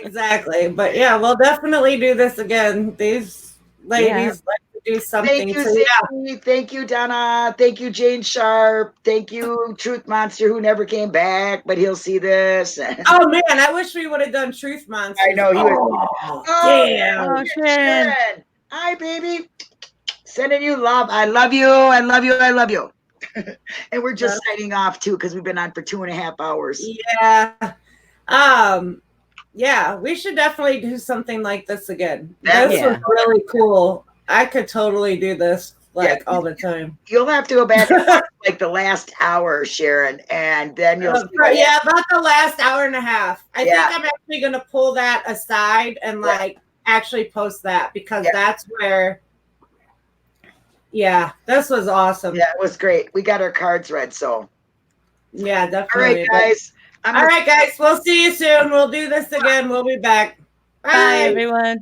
Exactly. But yeah, we'll definitely do this again. These ladies like to do something. Thank you, So, yeah. Sandy. Thank you, Donna. Thank you, Jane Sharp. Thank you, Truth Monster, who never came back, but he'll see this. Oh man, I wish we would have done Truth Monsters. I know he was. Oh, Oh, damn. Oh, Sharon. Sharon. Hi, baby. Sending you love. I love you. I love you. I love you. And we're just signing off too because we've been on for 2.5 hours. Yeah. Yeah, we should definitely do something like this again. This Yeah. was really cool. I could totally do this all the time. You'll have to go back and watch, like the last hour, Sharon, and then you'll. Yeah, about the last hour and a half. I Yeah. think I'm actually going to pull that aside and actually post that because that's where. Yeah, this was awesome. Yeah, it was great. We got our cards read, so. Yeah, All definitely. right, guys. All right, guys. We'll see you soon. We'll do this again. We'll be back. Bye, everyone.